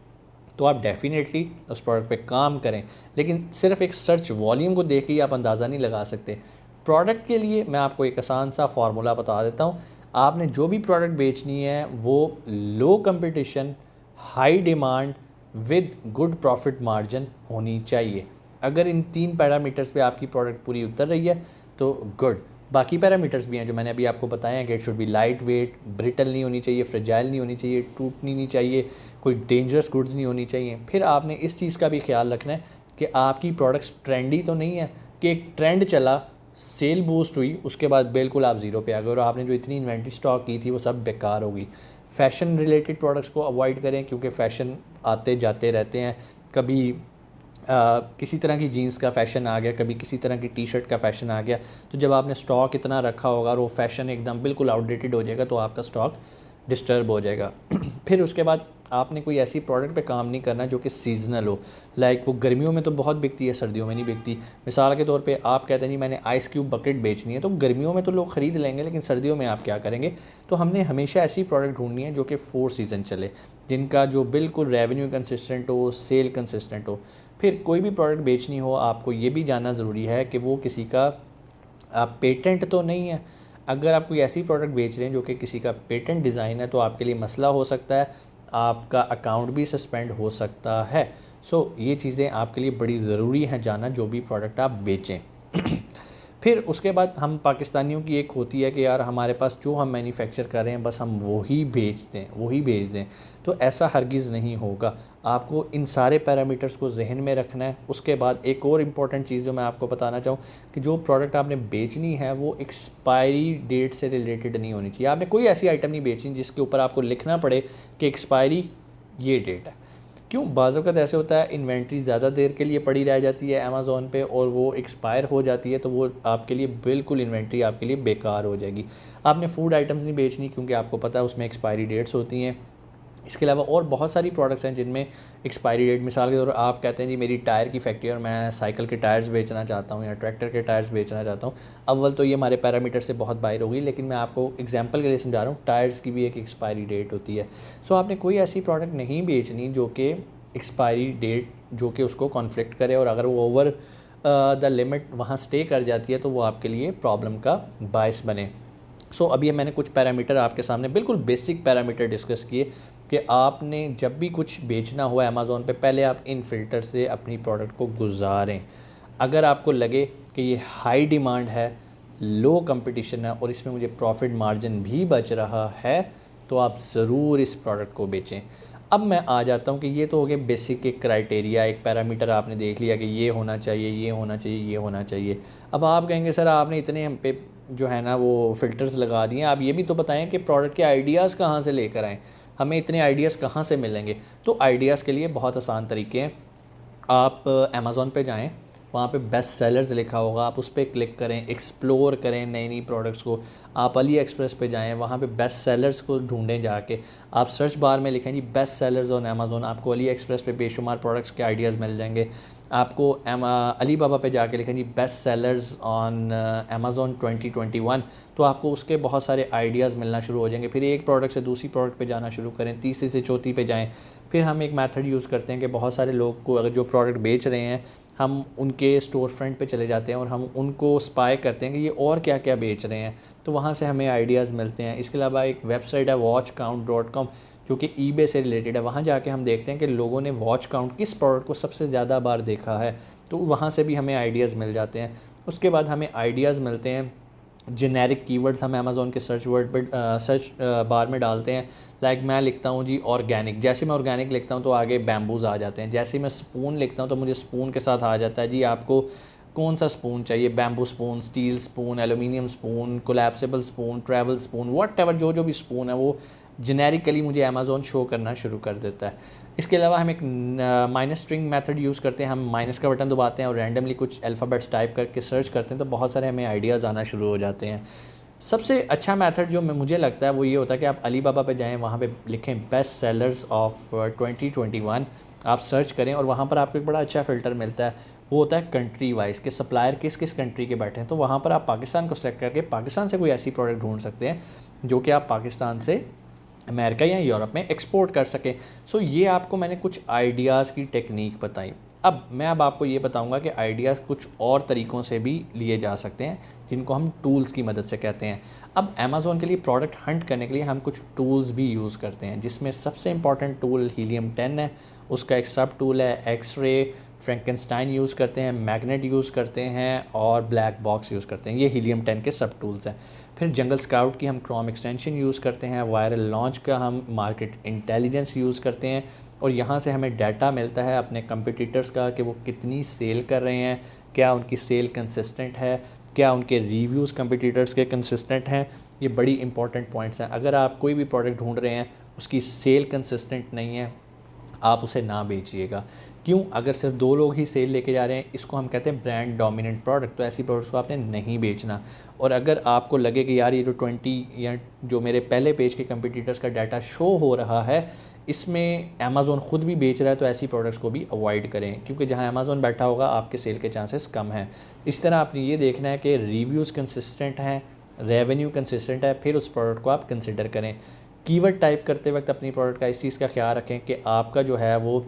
तो आप डेफिनेटली उस प्रोडक्ट पे काम करें, लेकिन सिर्फ एक सर्च वॉल्यूम को देख के ही आप अंदाज़ा नहीं लगा सकते। प्रोडक्ट के लिए मैं आपको एक आसान सा फार्मूला बता देता हूँ। आपने जो भी प्रोडक्ट बेचनी है वो low competition, high demand with good profit margin होनी चाहिए। अगर इन 3 पैरामीटर्स पे आपकी प्रोडक्ट पूरी उतर रही है तो गुड। बाकी पैरामीटर्स भी हैं जो मैंने अभी आपको बताए हैं कि it should be light weight, brittle नहीं होनी चाहिए, फ्रेजाइल नहीं होनी चाहिए, टूटनी नहीं चाहिए, कोई डेंजरस गुड्स नहीं होनी चाहिए। फिर आपने इस चीज़ का भी ख्याल रखना है कि आपकी प्रोडक्ट्स ट्रेंडी तो नहीं है कि एक ट्रेंड चला, सेल बूस्ट हुई, उसके बाद बिल्कुल आप ज़ीरो पे आ गए और आपने जो इतनी इन्वेंट्री स्टॉक की थी वो सब बेकार हो गई। फ़ैशन रिलेटेड प्रोडक्ट्स को अवॉइड करें क्योंकि फ़ैशन आते जाते रहते हैं। कभी किसी तरह की जीन्स का फ़ैशन आ गया, कभी किसी तरह की टी शर्ट का फ़ैशन आ गया, तो जब आपने स्टॉक इतना रखा होगा और वो फ़ैशन एकदम बिल्कुल आउटडेटेड हो जाएगा तो आपका स्टॉक डिस्टर्ब हो जाएगा। फिर उसके बाद आपने कोई ऐसी प्रोडक्ट पे काम नहीं करना जो कि सीजनल हो। लाइक वो गर्मियों में तो बहुत बिकती है, सर्दियों में नहीं बिकती। मिसाल के तौर पे आप कहते हैं जी मैंने आइस क्यूब बकेट बेचनी है, तो गर्मियों में तो लोग ख़रीद लेंगे, लेकिन सर्दियों में आप क्या करेंगे? तो हमने हमेशा ऐसी प्रोडक्ट ढूंढनी है जो कि 4 सीज़न चले, जिनका जो बिल्कुल रेवेन्यू कंसिस्टेंट हो, सेल कंसिस्टेंट हो। फिर कोई भी प्रोडक्ट बेचनी हो आपको ये भी जानना ज़रूरी है कि वो किसी का पेटेंट तो नहीं है। अगर आप कोई ऐसी प्रोडक्ट बेच रहे हैं जो कि किसी का पेटेंट डिज़ाइन है तो आपके लिए मसला हो सकता है, आपका अकाउंट भी सस्पेंड हो सकता है। सो ये चीज़ें आपके लिए बड़ी ज़रूरी हैं जानना जो भी प्रोडक्ट आप बेचें। फिर उसके बाद हम पाकिस्तानियों की एक होती है कि यार हमारे पास जो हम मैन्युफैक्चर कर रहे हैं बस हम वही भेज दें, तो ऐसा हरगिज़ नहीं होगा। आपको इन सारे पैरामीटर्स को जहन में रखना है। उसके बाद एक और इम्पॉर्टेंट चीज़ जो मैं आपको बताना चाहूँ कि जो प्रोडक्ट आपने बेचनी है वो एक्सपायरी डेट से रिलेटेड नहीं होनी चाहिए। आपने कोई ऐसी आइटम नहीं बेचनी जिसके ऊपर आपको लिखना पड़े कि एक्सपायरी ये डेट है। क्यों? बाज़ वक़्त ऐसे होता है इन्वेंट्री ज़्यादा देर के लिए पड़ी रह जाती है अमेज़ॉन पे और वो एक्सपायर हो जाती है, तो वो आपके लिए बिल्कुल इन्वेंट्री आपके लिए बेकार हो जाएगी। आपने फूड आइटम्स नहीं बेचनी क्योंकि आपको पता है उसमें एक्सपायरी डेट्स होती हैं। इसके अलावा और बहुत सारी प्रोडक्ट्स हैं जिनमें एक्सपायरी डेट, मिसाल के तौर पर आप कहते हैं जी मेरी टायर की फैक्ट्री और मैं साइकिल के टायर्स बेचना चाहता हूँ या ट्रैक्टर के टायर्स बेचना चाहता हूँ। अव्वल तो ये हमारे पैरामीटर से बहुत बाहर होगी, लेकिन मैं आपको एग्जांपल के लिए समझा रहा हूँ, टायर्स की भी एक एक्सपायरी डेट होती है। सो आपने कोई ऐसी प्रोडक्ट नहीं बेचनी जो कि एक्सपायरी डेट जो कि उसको कॉन्फ्लिक्ट करे, और अगर वो ओवर द लिमिट वहाँ स्टे कर जाती है तो वो आपके लिए प्रॉब्लम का बायस बने। सो अभी मैंने कुछ पैरामीटर आपके सामने बिल्कुल बेसिक पैरामीटर डिस्कस किए कि आपने जब भी कुछ बेचना हो अमेज़ॉन पे पहले आप इन फ़िल्टर से अपनी प्रोडक्ट को गुजारें। अगर आपको लगे कि ये हाई डिमांड है, लो कंपटीशन है और इसमें मुझे प्रॉफिट मार्जिन भी बच रहा है तो आप ज़रूर इस प्रोडक्ट को बेचें। अब मैं आ जाता हूँ कि ये तो हो गया बेसिक एक क्राइटेरिया, एक पैरामीटर आपने देख लिया कि ये होना चाहिए, ये होना चाहिए, ये होना चाहिए। अब आप कहेंगे सर आपने इतने हम पे जो है ना वो फ़िल्टर्स लगा दिए, आप ये भी तो बताएं कि प्रोडक्ट के आइडियाज़ कहाँ से लेकर आएँ, हमें इतने आइडियाज़ कहाँ से मिलेंगे? तो आइडियाज़ के लिए बहुत आसान तरीके हैं। आप अमेज़ॉन पे जाएँ, वहाँ पे बेस्ट सेलर्स लिखा होगा, आप उस पर क्लिक करें, एक्सप्लोर करें नई नई प्रोडक्ट्स को। आप अली एक्सप्रेस पे जाएं, वहाँ पे बेस्ट सेलर्स को ढूंढें जाके। आप सर्च बार में लिखें जी बेस्ट सेलर्स ऑन अमेज़ॉन, आपको अली एक्सप्रेस पे बेशुमार प्रोडक्ट्स के आइडियाज़ मिल जाएंगे। आपको अली बाबा पे जाके लिखें जी बेस्ट सेलर्स ऑन अमेज़ॉन 2021, तो आपको उसके बहुत सारे आइडियाज़ मिलना शुरू हो जाएंगे। फिर एक प्रोडक्ट से दूसरी प्रोडक्ट पे जाना शुरू करें, तीसरी से चौथी पे जाएं। फिर हम एक मेथड यूज़ करते हैं कि बहुत सारे लोग को अगर जो प्रोडक्ट बेच रहे हैं, हम उनके स्टोर फ्रंट पे चले जाते हैं और हम उनको स्पाई करते हैं कि ये और क्या क्या बेच रहे हैं, तो वहाँ से हमें आइडियाज़ मिलते हैं। इसके अलावा एक वेबसाइट है watchcount.com जो कि ईबे से रिलेटेड है। वहाँ जाके हम देखते हैं कि लोगों ने वॉच काउंट किस प्रोडक्ट को सबसे ज़्यादा बार देखा है, तो वहाँ से भी हमें आइडियाज़ मिल जाते हैं। उसके बाद हमें आइडियाज़ मिलते हैं जेनेरिक कीवर्ड्स हम अमेज़ॉन के सर्च वर्ड पर सर्च बार में डालते हैं। लाइक मैं लिखता हूँ जी ऑर्गेनिक, जैसे मैं ऑर्गेनिक लिखता हूँ तो आगे बैम्बूज़ आ जाते हैं। जैसे मैं स्पून लिखता हूँ तो मुझे स्पून के साथ आ जाता है जी आपको कौन सा स्पून चाहिए, bamboo spoon, steel spoon, aluminium spoon, collapsible spoon, travel spoon, whatever जो जो भी स्पून है वो जेनेरिकली मुझे अमेज़ॉन शो करना शुरू कर देता है। इसके अलावा हम एक माइनस स्ट्रिंग मेथड यूज़ करते हैं। हम माइनस का बटन दबाते हैं और रैंडमली कुछ अल्फ़ाबेट्स टाइप करके सर्च करते हैं, तो बहुत सारे हमें आइडियाज़ आना शुरू हो जाते हैं। सबसे अच्छा मेथड जो मुझे लगता है वो ये होता है कि आप अली बाबा पे जाएँ, वहाँ पे लिखें बेस्ट सेलर्स ऑफ 2021, आप सर्च करें और वहाँ पर आपको एक बड़ा अच्छा फ़िल्टर मिलता है। वो होता है कंट्री वाइज़ के सप्लायर किस किस कंट्री के बैठे हैं, तो वहाँ पर आप पाकिस्तान को सेलेक्ट करके पाकिस्तान से कोई ऐसी प्रोडक्ट ढूंढ सकते हैं जो कि आप पाकिस्तान से अमेरिका या यूरोप में एक्सपोर्ट कर सकें। सो ये आपको मैंने कुछ आइडियाज़ की टेक्निक बताई। अब आपको ये बताऊंगा कि आइडियाज़ कुछ और तरीक़ों से भी लिए जा सकते हैं जिनको हम टूल्स की मदद से कहते हैं। अब अमेज़ॉन के लिए प्रोडक्ट हंट करने के लिए हम कुछ टूल्स भी यूज़ करते हैं, जिसमें सबसे इम्पॉर्टेंट टूल हीलियम 10 है। उसका एक सब टूल है एक्स-रे, फ्रैंकेनस्टाइन यूज़ करते हैं, मैग्नेट यूज़ करते हैं और ब्लैक बॉक्स यूज़ करते हैं। ये हीलियम 10 के सब टूल्स हैं। फिर जंगल स्काउट की हम क्रोम एक्सटेंशन यूज़ करते हैं, वायरल लॉन्च का हम मार्केट इंटेलिजेंस यूज़ करते हैं और यहाँ से हमें डाटा मिलता है अपने कंपटीटर्स का कि वो कितनी सेल कर रहे हैं, क्या उनकी सेल कंसिस्टेंट है, क्या उनके रिव्यूज़ कंपटीटर्स के कंसिस्टेंट हैं। ये बड़ी इंपॉर्टेंट पॉइंट्स हैं। अगर आप कोई भी प्रोडक्ट ढूंढ रहे हैं, उसकी सेल कंसिस्टेंट नहीं है, आप उसे ना बेचिएगा। क्यों? अगर सिर्फ 2 लोग ही सेल लेके जा रहे हैं, इसको हम कहते हैं ब्रांड डोमिनेंट प्रोडक्ट, तो ऐसी प्रोडक्ट्स को आपने नहीं बेचना। और अगर आपको लगे कि यार ये जो 20 या जो मेरे पहले पेज के कंपटीटर्स का डाटा शो हो रहा है, इसमें अमेज़ॉन ख़ुद भी बेच रहा है, तो ऐसी प्रोडक्ट्स को भी अवॉइड करें, क्योंकि जहाँ अमेज़ॉन बैठा होगा आपके सेल के चांसेस कम हैं। इस तरह आपने ये देखना है कि रिव्यूज़ कंसिस्टेंट हैं, रेवेन्यू कंसिस्टेंट है, फिर उस प्रोडक्ट को आप कंसिडर करें। कीवर्ड टाइप करते वक्त अपनी प्रोडक्ट का इस चीज़ का ख्याल रखें कि आपका जो है वो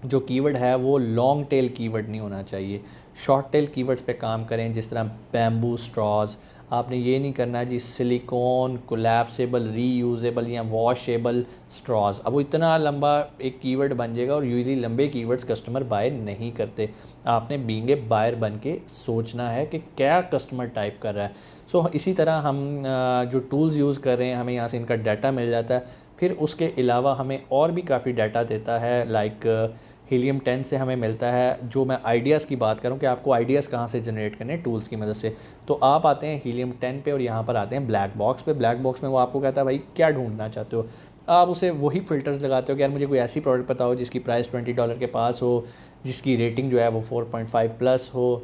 जो कीवर्ड है वो लॉन्ग टेल कीवर्ड नहीं होना चाहिए। शॉर्ट टेल कीवर्ड्स पे काम करें, जिस तरह बैम्बू स्ट्रॉज। आपने ये नहीं करना जी सिलिकॉन, कोलैप्सिबल, रीयूजेबल या वॉशेबल स्ट्रॉज। अब वो इतना लंबा एक कीवर्ड बन जाएगा और यूजुअली लंबे कीवर्ड्स कस्टमर बाय नहीं करते। आपने बीइंग ए बायर बन के सोचना है कि क्या कस्टमर टाइप कर रहा है। सो इसी तरह हम जो टूल्स यूज़ कर रहे हैं, हमें यहाँ से इनका डाटा मिल जाता है। फिर उसके अलावा हमें और भी काफ़ी डाटा देता है, लाइक हीलियम 10 से हमें मिलता है। जो मैं आइडियाज़ की बात करूं कि आपको आइडियाज़ कहां से जनरेट करने टूल्स की मदद से, तो आप आते हैं हीलियम 10 पे और यहां पर आते हैं ब्लैक बॉक्स पे। ब्लैक बॉक्स में वो आपको कहता है भाई क्या ढूंढना चाहते हो, आप उसे वही फ़िल्टर्स लगाते हो कि यार मुझे कोई ऐसी प्रोडक्ट पता हो जिसकी प्राइस $20 के पास हो, जिसकी रेटिंग जो है वो 4.5 प्लस हो,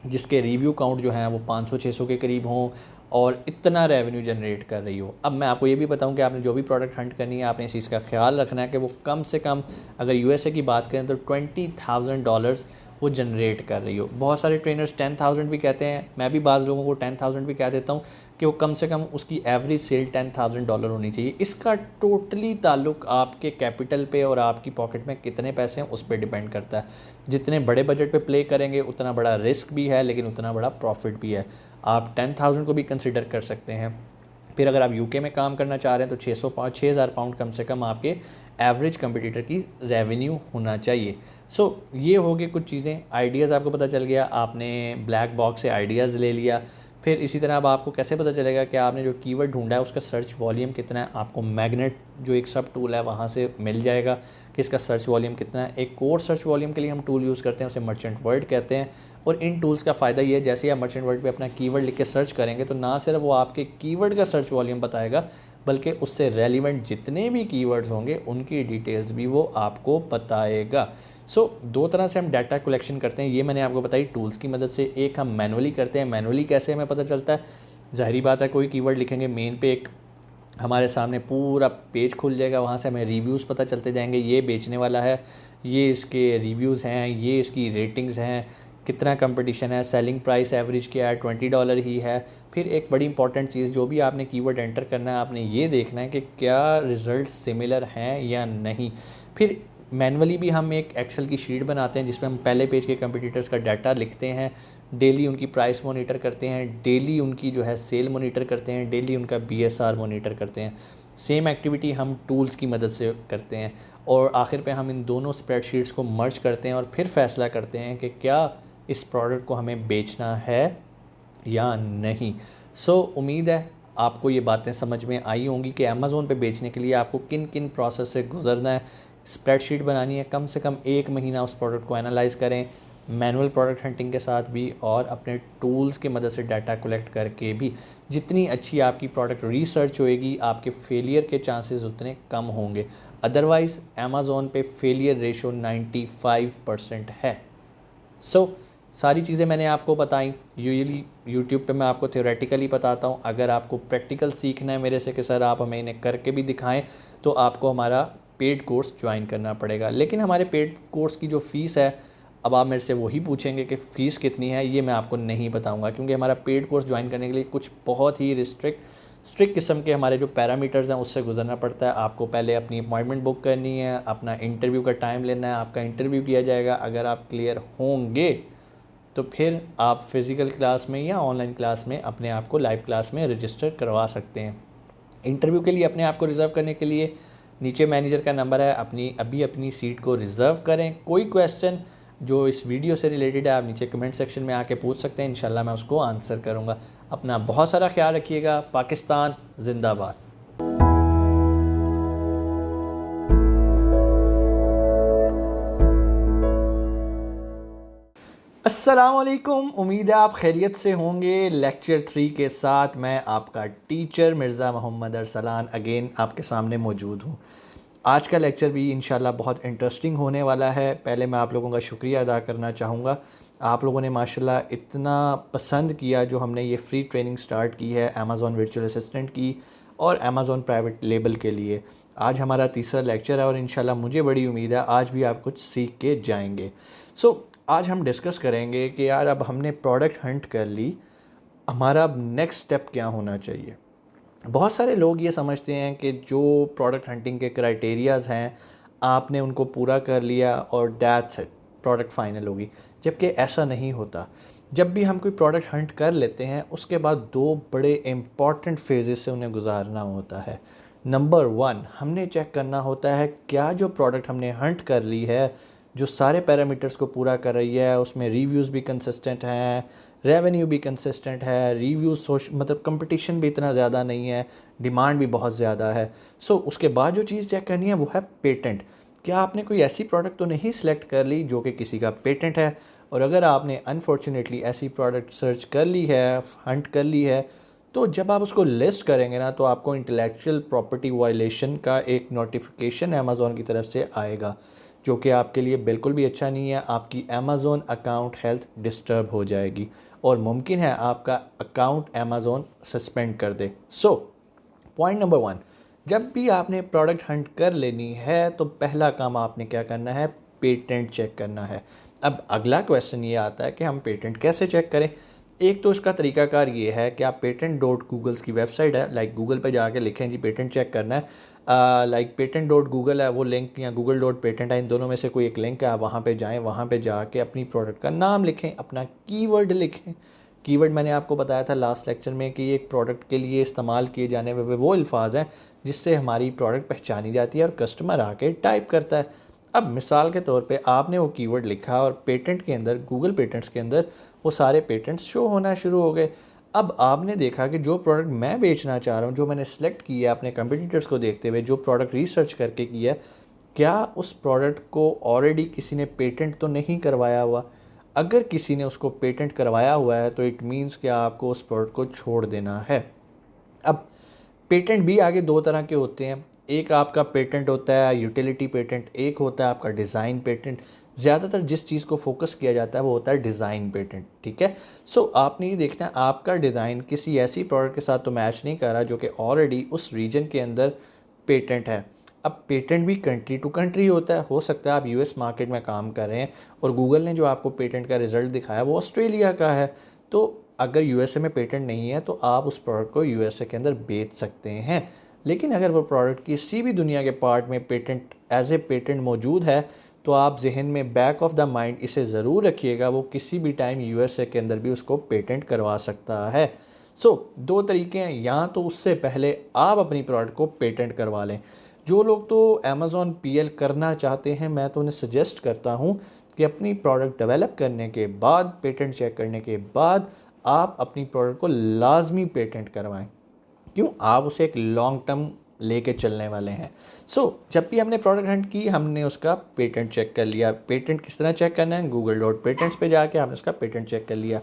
जिसके रिव्यू काउंट जो है वो 500-600 के करीब हों और इतना रेवेन्यू जनरेट कर रही हो। अब मैं आपको ये भी बताऊं कि आपने जो भी प्रोडक्ट हंट करनी है, आपने इस चीज़ का ख्याल रखना है कि वो कम से कम, अगर यूएसए की बात करें तो $20,000 वो जनरेट कर रही हो। बहुत सारे ट्रेनर्स 10,000 भी कहते हैं, मैं भी बाज़ लोगों को 10,000 भी कह देता हूँ कि वो कम से कम उसकी एवरेज सेल $10,000 होनी चाहिए। इसका टोटली ताल्लुक आपके कैपिटल पे और आपकी पॉकेट में कितने पैसे हैं उस पर डिपेंड करता है। जितने बड़े बजट पे प्ले करेंगे उतना बड़ा रिस्क भी है, लेकिन उतना बड़ा प्रॉफिट भी है। आप 10,000 को भी कंसिडर कर सकते हैं। फिर अगर आप यूके में काम करना चाह रहे हैं तो 6,000 पाउंड कम से कम आपके एवरेज कंपटीटर की रेवेन्यू होना चाहिए। सो ये हो गए कुछ चीज़ें। आइडियाज़ आपको पता चल गया, आपने ब्लैक बॉक्स से आइडियाज़ ले लिया। फिर इसी तरह अब आपको कैसे पता चलेगा कि आपने जो कीवर्ड ढूंढा है उसका सर्च वॉल्यूम कितना है। आपको मैग्नेट जो एक सब टूल है वहाँ से मिल जाएगा कि इसका सर्च वॉल्यूम कितना है। एक और सर्च वॉल्यूम के लिए हम टूल यूज़ करते हैं, उसे मर्चेंट वर्ड कहते हैं। और इन टूल्स का फ़ायदा ये है, जैसे ही आप मर्चेंट वर्ड पे अपना कीवर्ड लिख के सर्च करेंगे तो ना सिर्फ वो आपके कीवर्ड का सर्च वॉल्यूम बताएगा, बल्कि उससे रेलिवेंट जितने भी कीवर्ड्स होंगे उनकी डिटेल्स भी वो आपको बताएगा। सो 2 तरह से हम डाटा कलेक्शन करते हैं, ये मैंने आपको बताई टूल्स की मदद से। एक हम मैनुअली करते हैं। मैनुअली कैसे हमें पता चलता है, ज़ाहिरी बात है कोई कीवर्ड लिखेंगे, मेन पे एक हमारे सामने पूरा पेज खुल जाएगा, वहाँ से हमें रिव्यूज़ पता चलते जाएंगे, ये बेचने वाला है, ये इसके रिव्यूज़ हैं, ये इसकी रेटिंग्स हैं, कितना कंपटीशन है, सेलिंग प्राइस एवरेज क्या है, $20 ही है। फिर एक बड़ी इंपॉर्टेंट चीज़, जो भी आपने कीवर्ड एंटर करना है, आपने ये देखना है कि क्या रिज़ल्ट सिमिलर हैं या नहीं। फिर मैनुअली भी हम एक एक्सेल की शीट बनाते हैं जिसमें हम पहले पेज के कंपटीटर्स का डाटा लिखते हैं, डेली उनकी प्राइस मॉनिटर करते हैं, डेली उनकी जो है सेल मॉनिटर करते हैं, डेली उनका BSR मॉनिटर करते हैं। सेम एक्टिविटी हम टूल्स की मदद से करते हैं और आखिर पे हम इन दोनों स्प्रेडशीट्स को मर्ज करते हैं और फिर फैसला करते हैं कि क्या इस प्रोडक्ट को हमें बेचना है या नहीं। उम्मीद है आपको ये बातें समझ में आई होंगी कि अमेज़ोन पे बेचने के लिए आपको किन किन प्रोसेस से गुजरना है। स्प्रेडशीट बनानी है, कम से कम 1 महीना उस प्रोडक्ट को एनालाइज करें, मैनुअल प्रोडक्ट हंटिंग के साथ भी और अपने टूल्स की मदद से डाटा कलेक्ट करके भी। जितनी अच्छी आपकी प्रोडक्ट रिसर्च होएगी, आपके फेलियर के चांसेस उतने कम होंगे। अदरवाइज़ अमेज़ोन पे फेलियर रेशो 95% है। सारी चीज़ें मैंने आपको बताई। यूजुअली यूट्यूब पे मैं आपको थ्योरेटिकली बताता हूँ, अगर आपको प्रैक्टिकल सीखना है मेरे से कि सर आप हमें इन्हें करके भी दिखाएं, तो आपको हमारा पेड कोर्स ज्वाइन करना पड़ेगा। लेकिन हमारे पेड कोर्स की जो फ़ीस है, अब आप मेरे से वही पूछेंगे कि फ़ीस कितनी है, ये मैं आपको नहीं बताऊँगा, क्योंकि हमारा पेड कोर्स ज्वाइन करने के लिए कुछ बहुत ही स्ट्रिक्ट किस्म के हमारे जो पैरामीटर्स हैं उससे गुजरना पड़ता है। आपको पहले अपनी अपॉइंटमेंट बुक करनी है, अपना इंटरव्यू का टाइम लेना है, आपका इंटरव्यू किया जाएगा। अगर आप क्लियर होंगे तो फिर आप फिज़िकल क्लास में या ऑनलाइन क्लास में अपने आप को लाइव क्लास में रजिस्टर करवा सकते हैं। इंटरव्यू के लिए अपने आप को रिज़र्व करने के लिए नीचे मैनेजर का नंबर है, अपनी सीट को रिज़र्व करें। कोई क्वेश्चन जो इस वीडियो से रिलेटेड है आप नीचे कमेंट सेक्शन में आके पूछ सकते हैं, इंशाल्लाह मैं उसको आंसर करूँगा। अपना बहुत सारा ख्याल रखिएगा। पाकिस्तान जिंदाबाद। अस्सलामुअलैकुम, उम्मीद है आप खैरियत से होंगे। लेक्चर 3 के साथ मैं आपका टीचर मिर्ज़ा मोहम्मद अरसलान अगेन आपके सामने मौजूद हूँ। आज का लेक्चर भी इंशाल्लाह बहुत इंटरेस्टिंग होने वाला है। पहले मैं आप लोगों का शुक्रिया अदा करना चाहूँगा, आप लोगों ने माशाल्लाह इतना पसंद किया जो हमने ये फ्री ट्रेनिंग स्टार्ट की है अमेज़ॉन वर्चुअल असिस्टेंट की और अमेज़ॉन प्राइवेट लेबल के लिए। आज हमारा तीसरा लेक्चर है और इंशाल्लाह मुझे बड़ी उम्मीद है आज भी आप कुछ सीख के जाएंगे। आज हम डिस्कस करेंगे कि यार अब हमने प्रोडक्ट हंट कर ली, हमारा अब नेक्स्ट स्टेप क्या होना चाहिए। बहुत सारे लोग ये समझते हैं कि जो प्रोडक्ट हंटिंग के क्राइटेरियाज़ हैं आपने उनको पूरा कर लिया और दैट्स इट, प्रोडक्ट फाइनल होगी, जबकि ऐसा नहीं होता। जब भी हम कोई प्रोडक्ट हंट कर लेते हैं उसके बाद 2 बड़े इम्पॉर्टेंट फेजेस से उन्हें गुजारना होता है। नंबर 1, हमने चेक करना होता है क्या जो प्रोडक्ट हमने हंट कर ली है, जो सारे पैरामीटर्स को पूरा कर रही है, उसमें रिव्यूज़ भी कंसिस्टेंट हैं, रेवेन्यू भी कंसिस्टेंट है, रिव्यूज़ मतलब कंपटीशन भी इतना ज़्यादा नहीं है, डिमांड भी बहुत ज़्यादा है। उसके बाद जो चीज़ चेक करनी है वो है पेटेंट। क्या आपने कोई ऐसी प्रोडक्ट तो नहीं सिलेक्ट कर ली जो कि किसी का पेटेंट है, और अगर आपने अनफॉर्चुनेटली ऐसी प्रोडक्ट सर्च कर ली है, हंट कर ली है, तो जब आप उसको लिस्ट करेंगे ना तो आपको इंटेलेक्चुअल प्रॉपर्टी वायलेशन का एक नोटिफिकेशन अमेज़ॉन की तरफ से आएगा, जो कि आपके लिए बिल्कुल भी अच्छा नहीं है। आपकी अमेज़ॉन अकाउंट हेल्थ डिस्टर्ब हो जाएगी और मुमकिन है आपका अकाउंट अमेज़ॉन सस्पेंड कर दे। पॉइंट नंबर 1, जब भी आपने प्रोडक्ट हंट कर लेनी है तो पहला काम आपने क्या करना है, पेटेंट चेक करना है। अब अगला क्वेश्चन ये आता है कि हम पेटेंट कैसे चेक करें। एक तो इसका तरीकाकार ये है कि आप patent.googles की वेबसाइट है, लाइक गूगल पे जाके लिखें जी पेटेंट चेक करना है, लाइक patent.google है वो लिंक, या google.patent है, इन दोनों में से कोई एक लिंक है, आप वहाँ पे जाएं, वहाँ पे जाके अपनी प्रोडक्ट का नाम लिखें, अपना कीवर्ड लिखें। कीवर्ड मैंने आपको बताया था लास्ट लेक्चर में कि एक प्रोडक्ट के लिए इस्तेमाल किए जाने वाले वो अल्फाज हैं जिससे हमारी प्रोडक्ट पहचानी जाती है और कस्टमर आके टाइप करता है। अब मिसाल के तौर पे आपने वो कीवर्ड लिखा और पेटेंट के अंदर, गूगल पेटेंट्स के अंदर वो सारे पेटेंट्स शो होना शुरू हो गए। अब आपने देखा कि जो प्रोडक्ट मैं बेचना चाह रहा हूँ, जो मैंने सेलेक्ट किया अपने कंपटीटर्स को देखते हुए, जो प्रोडक्ट रिसर्च करके किया, क्या उस प्रोडक्ट को ऑलरेडी किसी ने पेटेंट तो नहीं करवाया हुआ। अगर किसी ने उसको पेटेंट करवाया हुआ है तो इट मीन्स कि आपको उस प्रोडक्ट को छोड़ देना है। अब पेटेंट भी आगे 2 तरह के होते हैं। एक आपका पेटेंट होता है यूटिलिटी पेटेंट, एक होता है आपका डिज़ाइन पेटेंट। ज़्यादातर जिस चीज़ को फोकस किया जाता है वो होता है डिज़ाइन पेटेंट, ठीक है। सो आपने ये देखना है आपका डिज़ाइन किसी ऐसी प्रोडक्ट के साथ तो मैच नहीं कर रहा जो कि ऑलरेडी उस रीजन के अंदर पेटेंट है। अब पेटेंट भी कंट्री टू कंट्री होता है, हो सकता है आप यूएस मार्केट में काम कर रहे हैं और गूगल ने जो आपको पेटेंट का रिज़ल्ट दिखाया वो ऑस्ट्रेलिया का है, तो अगर यूएसए में पेटेंट नहीं है तो आप उस प्रोडक्ट को यूएसए के अंदर बेच सकते हैं। लेकिन अगर वो प्रोडक्ट किसी भी दुनिया के पार्ट में पेटेंट एज ए पेटेंट मौजूद है तो आप जहन में बैक ऑफ द माइंड इसे ज़रूर रखिएगा, वो किसी भी टाइम यूएसए के अंदर भी उसको पेटेंट करवा सकता है। सो दो तरीके हैं, या तो उससे पहले आप अपनी प्रोडक्ट को पेटेंट करवा लें। जो लोग तो अमेज़ॉन पीएल करना चाहते हैं मैं तो उन्हें सजेस्ट करता हूँ कि अपनी प्रोडक्ट डेवलप करने के बाद, पेटेंट चेक करने के बाद आप अपनी प्रोडक्ट को लाजमी पेटेंट करवाएं। क्यों? आप उसे एक लॉन्ग टर्म लेके चलने वाले हैं। जब भी हमने प्रोडक्ट हंट की हमने उसका पेटेंट चेक कर लिया। पेटेंट किस तरह चेक करना है? google.patents पे जाके आपने उसका पेटेंट चेक कर लिया।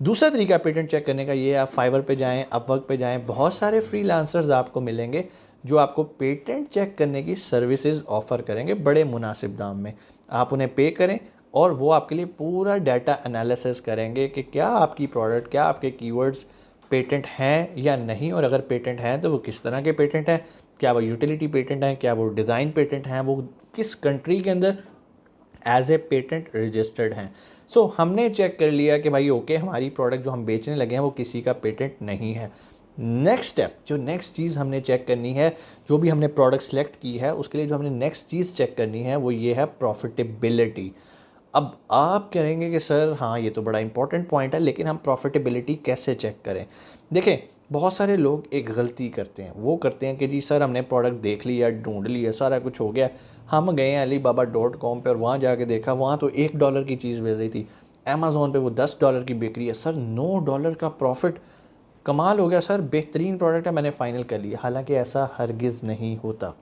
दूसरा तरीका पेटेंट चेक करने का ये है, आप फाइवर पे जाएं, अपवर्क पे जाएं, बहुत सारे फ्रीलांसर्स आपको मिलेंगे जो आपको पेटेंट चेक करने की सर्विसेज ऑफ़र करेंगे बड़े मुनासिब दाम में। आप उन्हें पे करें और वो आपके लिए पूरा डाटा एनालिसिस करेंगे कि क्या आपकी प्रोडक्ट, क्या आपके कीवर्ड्स पेटेंट हैं या नहीं, और अगर पेटेंट हैं तो वो किस तरह के पेटेंट हैं, क्या वो यूटिलिटी पेटेंट हैं, क्या वो डिज़ाइन पेटेंट हैं, वो किस कंट्री के अंदर एज ए पेटेंट रजिस्टर्ड हैं। हमने चेक कर लिया कि भाई ओके हमारी प्रोडक्ट जो हम बेचने लगे हैं वो किसी का पेटेंट नहीं है। नेक्स्ट स्टेप, जो नेक्स्ट चीज़ हमने चेक करनी है, जो भी हमने प्रोडक्ट सेलेक्ट की है उसके लिए जो हमने नेक्स्ट चीज़ चेक करनी है वो ये है प्रॉफिटेबिलिटी। अब आप कहेंगे कि सर हाँ ये तो बड़ा इंपॉर्टेंट पॉइंट है, लेकिन हम प्रॉफिटेबिलिटी कैसे चेक करें? देखें, बहुत सारे लोग एक गलती करते हैं, वो करते हैं कि जी सर हमने प्रोडक्ट देख लिया, ढूंढ लिया, सारा कुछ हो गया, हम गए हैं alibaba.com पे और वहाँ जाके देखा वहाँ तो $1 की चीज़ मिल रही थी, अमेज़ॉन पे वो $10 की बिक रही है, सर $9 का प्रॉफिट, कमाल हो गया सर, बेहतरीन प्रोडक्ट है, मैंने फ़ाइनल कर लिया। हालांकि ऐसा हरगिज़ नहीं होता।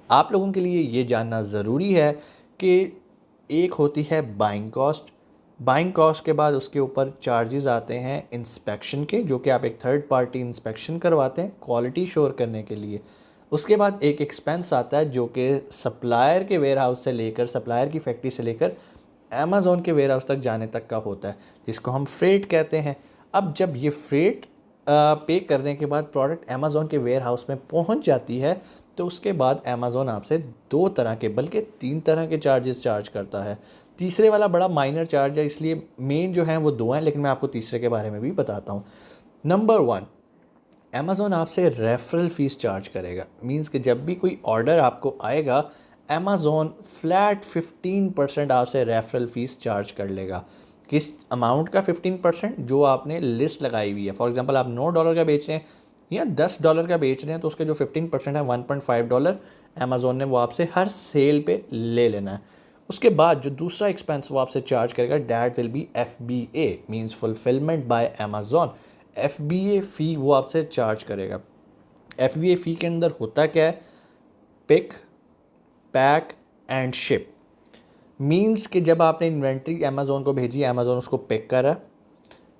आप लोगों के लिए ये जानना ज़रूरी है कि एक होती है बाइंग कॉस्ट, बाइंग कॉस्ट के बाद उसके ऊपर चार्जेस आते हैं इंस्पेक्शन के, जो कि आप एक थर्ड पार्टी इंस्पेक्शन करवाते हैं क्वालिटी श्योर करने के लिए। उसके बाद एक एक्सपेंस आता है जो कि सप्लायर के वेयर हाउस से लेकर, सप्लायर की फैक्ट्री से लेकर अमेज़ॉन के वेयर हाउस तक जाने तक का होता है, जिसको हम फ्रेट कहते हैं। अब जब ये फ्रेट पे करने के बाद प्रोडक्ट अमेज़ॉन के वेयर हाउस में पहुंच जाती है तो उसके बाद अमेज़ॉन आपसे 2 तरह के बल्कि 3 तरह के चार्जेस चार्ज करता है। तीसरे वाला बड़ा माइनर चार्ज है, इसलिए मेन जो हैं वो 2 हैं, लेकिन मैं आपको तीसरे के बारे में भी बताता हूँ। नंबर 1, अमेज़ॉन आपसे रेफरल फ़ीस चार्ज करेगा। मींस कि जब भी कोई ऑर्डर आपको आएगा अमेज़ॉन फ्लैट 15% आपसे रेफरल फ़ीस चार्ज कर लेगा। किस अमाउंट का 15%? जो आपने लिस्ट लगाई हुई है। फॉर एग्जांपल आप $9 का बेच रहे हैं या $10 का बेच रहे हैं तो उसके जो 15% है $1.5 अमेज़ॉन ने वो आपसे हर सेल पे ले लेना है। उसके बाद जो दूसरा एक्सपेंस वो आपसे चार्ज करेगा that will be FBA, means fulfilment bye Amazon. FBA फ़ी वो आपसे चार्ज करेगा। FBA फ़ी के अंदर होता क्या है? Pick, pack and ship. Means कि जब आपने इन्वेंट्री अमेज़ॉन को भेजी, अमेज़ॉन उसको पिक करा,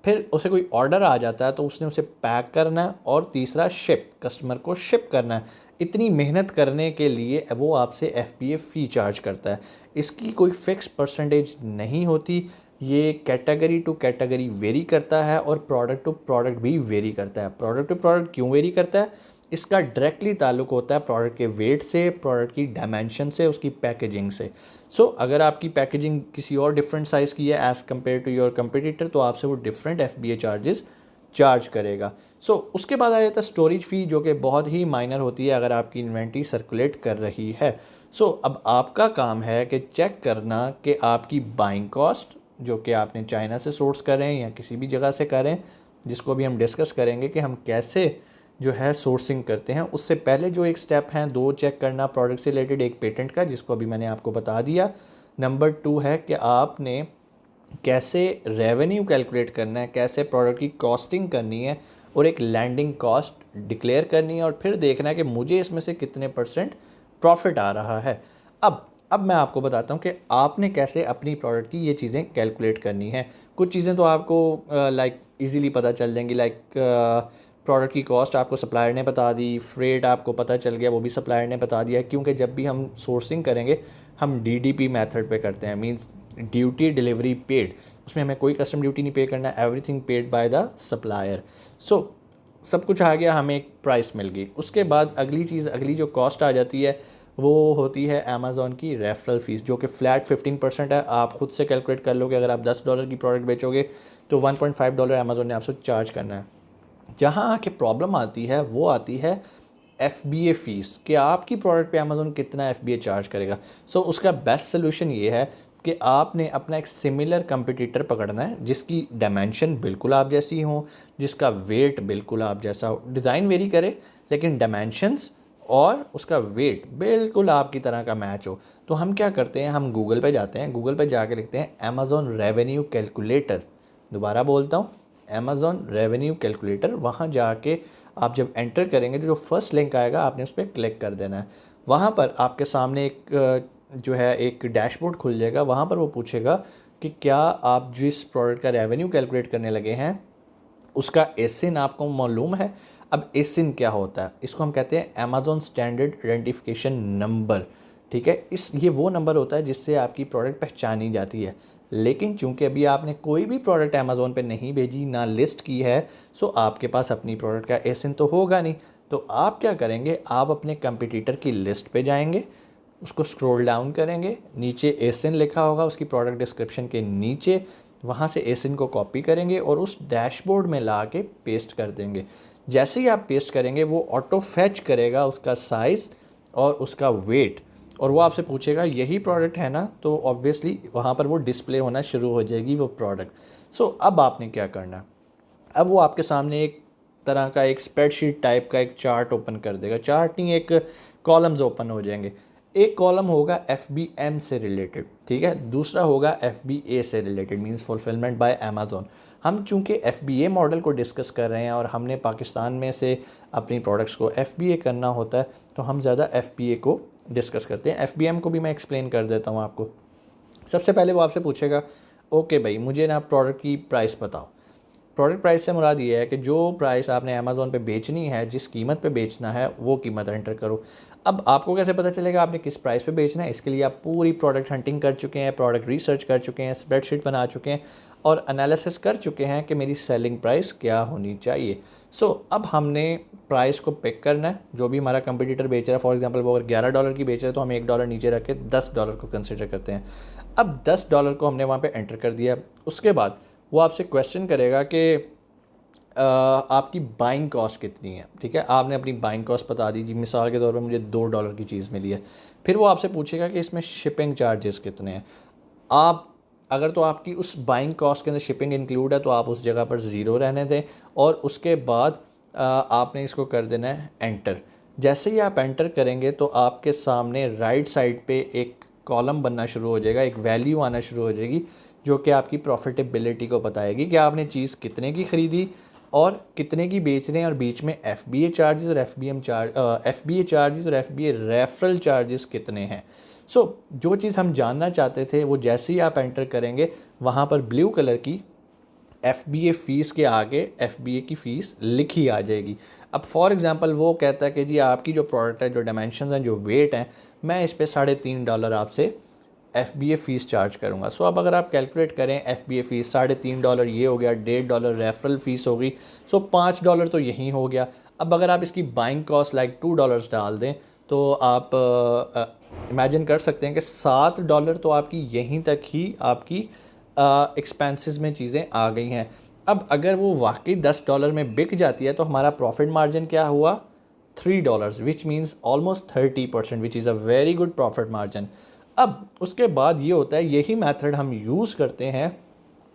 फिर उसे कोई ऑर्डर आ जाता है तो उसने उसे पैक करना है, और तीसरा शिप, कस्टमर को शिप करना है। इतनी मेहनत करने के लिए वो आपसे FBA फ़ी चार्ज करता है। इसकी कोई फ़िक्स परसेंटेज नहीं होती, ये कैटेगरी टू कैटेगरी वेरी करता है और प्रोडक्ट टू प्रोडक्ट भी वेरी करता है। प्रोडक्ट टू प्रोडक्ट क्यों वेरी करता है? इसका डायरेक्टली ताल्लुक होता है प्रोडक्ट के वेट से, प्रोडक्ट की डायमेंशन से, उसकी पैकेजिंग से। अगर आपकी पैकेजिंग किसी और डिफरेंट साइज़ की है as compare to your competitor तो आपसे वो डिफरेंट FBA चार्जेस चार्ज करेगा। उसके बाद आ जाता है स्टोरेज फ़ी, जो कि बहुत ही माइनर होती है अगर आपकी इन्वेंट्री सर्कुलेट कर रही है। अब आपका काम है कि चेक करना कि आपकी बाइंग कॉस्ट, जो कि आपने चाइना से सोर्स कर रहे हैं या किसी भी जगह से कर रहे हैं, जिसको भी हम डिस्कस करेंगे कि हम कैसे जो है सोर्सिंग करते हैं। उससे पहले जो एक स्टेप हैं, 2 चेक करना प्रोडक्ट से रिलेटेड, एक पेटेंट का जिसको अभी मैंने आपको बता दिया। नंबर 2 है कि आपने कैसे रेवेन्यू कैलकुलेट करना है, कैसे प्रोडक्ट की कॉस्टिंग करनी है और एक लैंडिंग कॉस्ट डिक्लेयर करनी है, और फिर देखना है कि मुझे इसमें से कितने % प्रॉफिट आ रहा है। अब मैं आपको बताता हूँ कि आपने कैसे अपनी प्रोडक्ट की ये चीज़ें कैलकुलेट करनी है। कुछ चीज़ें तो आपको लाइक ईज़िली पता चल जाएंगी, लाइक प्रोडक्ट की कॉस्ट आपको सप्लायर ने बता दी, फ्रेट आपको पता चल गया, वो भी सप्लायर ने बता दिया, क्योंकि जब भी हम सोर्सिंग करेंगे हम डीडीपी मेथड पे करते हैं, मींस ड्यूटी डिलीवरी पेड, उसमें हमें कोई कस्टम ड्यूटी नहीं पे करना, everything paid by the supplier. So सब कुछ आ गया, हमें एक प्राइस मिल गई। उसके बाद अगली चीज़, अगली जो कॉस्ट आ जाती है वो होती है अमेज़ॉन की रेफरल फ़ीस, जो कि फ़्लैट 15% है। आप खुद से कैलकुलेट कर लो कि अगर आप $10 की प्रोडक्ट बेचोगे तो $1.5 अमेज़ॉन ने आपसे चार्ज करना है। जहाँ आके प्रॉब्लम आती है वो आती है FBA फ़ीस, कि आपकी प्रोडक्ट पे अमेज़ॉन कितना FBA चार्ज करेगा। सो उसका बेस्ट सोल्यूशन ये है कि आपने अपना एक सिमिलर कंपटीटर पकड़ना है जिसकी डायमेंशन बिल्कुल आप जैसी हो, जिसका वेट बिल्कुल आप जैसा हो, डिज़ाइन वेरी करे लेकिन डायमेंशंस और उसका वेट बिल्कुल आपकी तरह का मैच हो। तो हम क्या करते हैं, हम गूगल पे जाते हैं, गूगल पे जाके लिखते हैं अमेज़ॉन रेवेन्यू कैलकुलेटर। दोबारा बोलता हूँ, अमेज़ॉन रेवेन्यू कैलकुलेटर। वहाँ जाके आप जब एंटर करेंगे तो जो फर्स्ट लिंक आएगा आपने उस पर क्लिक कर देना है। वहाँ पर आपके सामने एक जो है एक डैशबोर्ड खुल जाएगा। वहाँ पर वो पूछेगा कि क्या आप जिस प्रोडक्ट का रेवेन्यू कैलकुलेट करने लगे हैं उसका एसिन आपको मालूम है। अब एसिन क्या होता है, इसको हम कहते हैं अमेज़ॉन स्टैंडर्ड आइडेंटिफिकेशन नंबर। ठीक है, ये वो नंबर होता है जिससे आपकी प्रोडक्ट पहचानी जाती है। लेकिन चूंकि अभी आपने कोई भी प्रोडक्ट अमेज़ॉन पे नहीं भेजी, ना लिस्ट की है, सो आपके पास अपनी प्रोडक्ट का एसिन तो होगा नहीं। तो आप क्या करेंगे, आप अपने कंपटीटर की लिस्ट पे जाएंगे, उसको स्क्रॉल डाउन करेंगे, नीचे एसिन लिखा होगा उसकी प्रोडक्ट डिस्क्रिप्शन के नीचे, वहाँ से एसिन को कॉपी करेंगे और उस डैशबोर्ड में ला के पेस्ट कर देंगे। जैसे ही आप पेस्ट करेंगे वो ऑटो फैच करेगा उसका साइज़ और उसका वेट, और वो आपसे पूछेगा यही प्रोडक्ट है ना, तो ऑब्वियसली वहाँ पर वो डिस्प्ले होना शुरू हो जाएगी वो प्रोडक्ट। सो अब आपने क्या करना, अब वो आपके सामने एक तरह का एक स्प्रेडशीट टाइप का एक चार्ट ओपन कर देगा। चार्ट नहीं, एक कॉलम्स ओपन हो जाएंगे। एक कॉलम होगा FBM से रिलेटेड, ठीक है, दूसरा होगा FBA से related, means fulfilment bye Amazon. हम चूंकि FBA मॉडल को डिस्कस कर रहे हैं और हमने पाकिस्तान में से अपनी प्रोडक्ट्स को FBA करना होता है, तो हम ज़्यादा FBA को डिस्कस करते हैं। FBM को भी मैं एक्सप्लेन कर देता हूँ आपको। सबसे पहले वो आपसे पूछेगा, ओके भाई मुझे ना प्रोडक्ट की प्राइस बताओ। प्रोडक्ट प्राइस से मुराद ये है कि जो प्राइस आपने अमेज़ॉन पे बेचनी है, जिस कीमत पे बेचना है वो कीमत एंटर करो। अब आपको कैसे पता चलेगा आपने किस प्राइस पे बेचना है, इसके लिए आप पूरी प्रोडक्ट हंटिंग कर चुके हैं, प्रोडक्ट रिसर्च कर चुके हैं, स्प्रेडशीट बना चुके हैं और एनालिसिस कर चुके हैं कि मेरी सेलिंग प्राइस क्या होनी चाहिए। सो अब हमने प्राइस को पिक करना है, जो भी हमारा कंपटीटर बेच रहा है। फॉर एग्जांपल वो अगर $11 की बेच रहा है तो हम $1 नीचे रख के $10 को कंसिडर करते हैं। अब $10 को हमने वहाँ पे एंटर कर दिया। उसके बाद वो आपसे क्वेश्चन करेगा कि आपकी बाइंग कॉस्ट कितनी है। ठीक है, आपने अपनी बाइंग कॉस्ट बता दीजिए, मिसाल के तौर पर मुझे $2 की चीज़ मिली है। फिर वो आपसे पूछेगा कि इसमें शिपिंग चार्जेस कितने हैं। आप अगर तो आपकी उस बाइंग कॉस्ट के अंदर शिपिंग इंक्लूड है तो आप उस जगह पर ज़ीरो रहने दें, और उसके बाद आपने इसको कर देना है एंटर। जैसे ही आप एंटर करेंगे तो आपके सामने राइट साइड पे एक कॉलम बनना शुरू हो जाएगा, एक वैल्यू आना शुरू हो जाएगी जो कि आपकी प्रॉफिटेबिलिटी को बताएगी कि आपने चीज़ कितने की ख़रीदी और कितने की बेच रहे हैं, और बीच में FBA चार्जेस और FBA चार्जेस और FBA रेफरल चार्जेस कितने हैं। सो जो चीज़ हम जानना चाहते थे वो जैसे ही आप एंटर करेंगे वहाँ पर ब्लू कलर की FBA फ़ीस के आगे FBA की फ़ीस लिखी आ जाएगी। अब फॉर एग्ज़ाम्पल वो कहता है कि जी आपकी जो प्रोडक्ट है, जो डायमेंशंस हैं, जो वेट हैं, मैं इस पे $3.5 आपसे FBA फ़ीस चार्ज करूँगा। सो अब अगर आप कैलकुलेट करें FBA फ़ीस $3.5 ये हो गया, $1.5 रेफरल फ़ीस हो गई, सो $5 तो यहीं हो गया। अब अगर आप इसकी बाइंग कॉस्ट लाइक $2 डाल दें तो आप इमेजिन कर सकते हैं कि $7 तो आपकी यहीं तक ही आपकी एक्सपेंसेस में चीज़ें आ गई हैं। अब अगर वो वाकई $10 में बिक जाती है तो हमारा प्रॉफिट मार्जिन क्या हुआ, $3, which means almost 30%, which is a very good profit margin. अब उसके बाद ये होता है, यही मेथड हम यूज़ करते हैं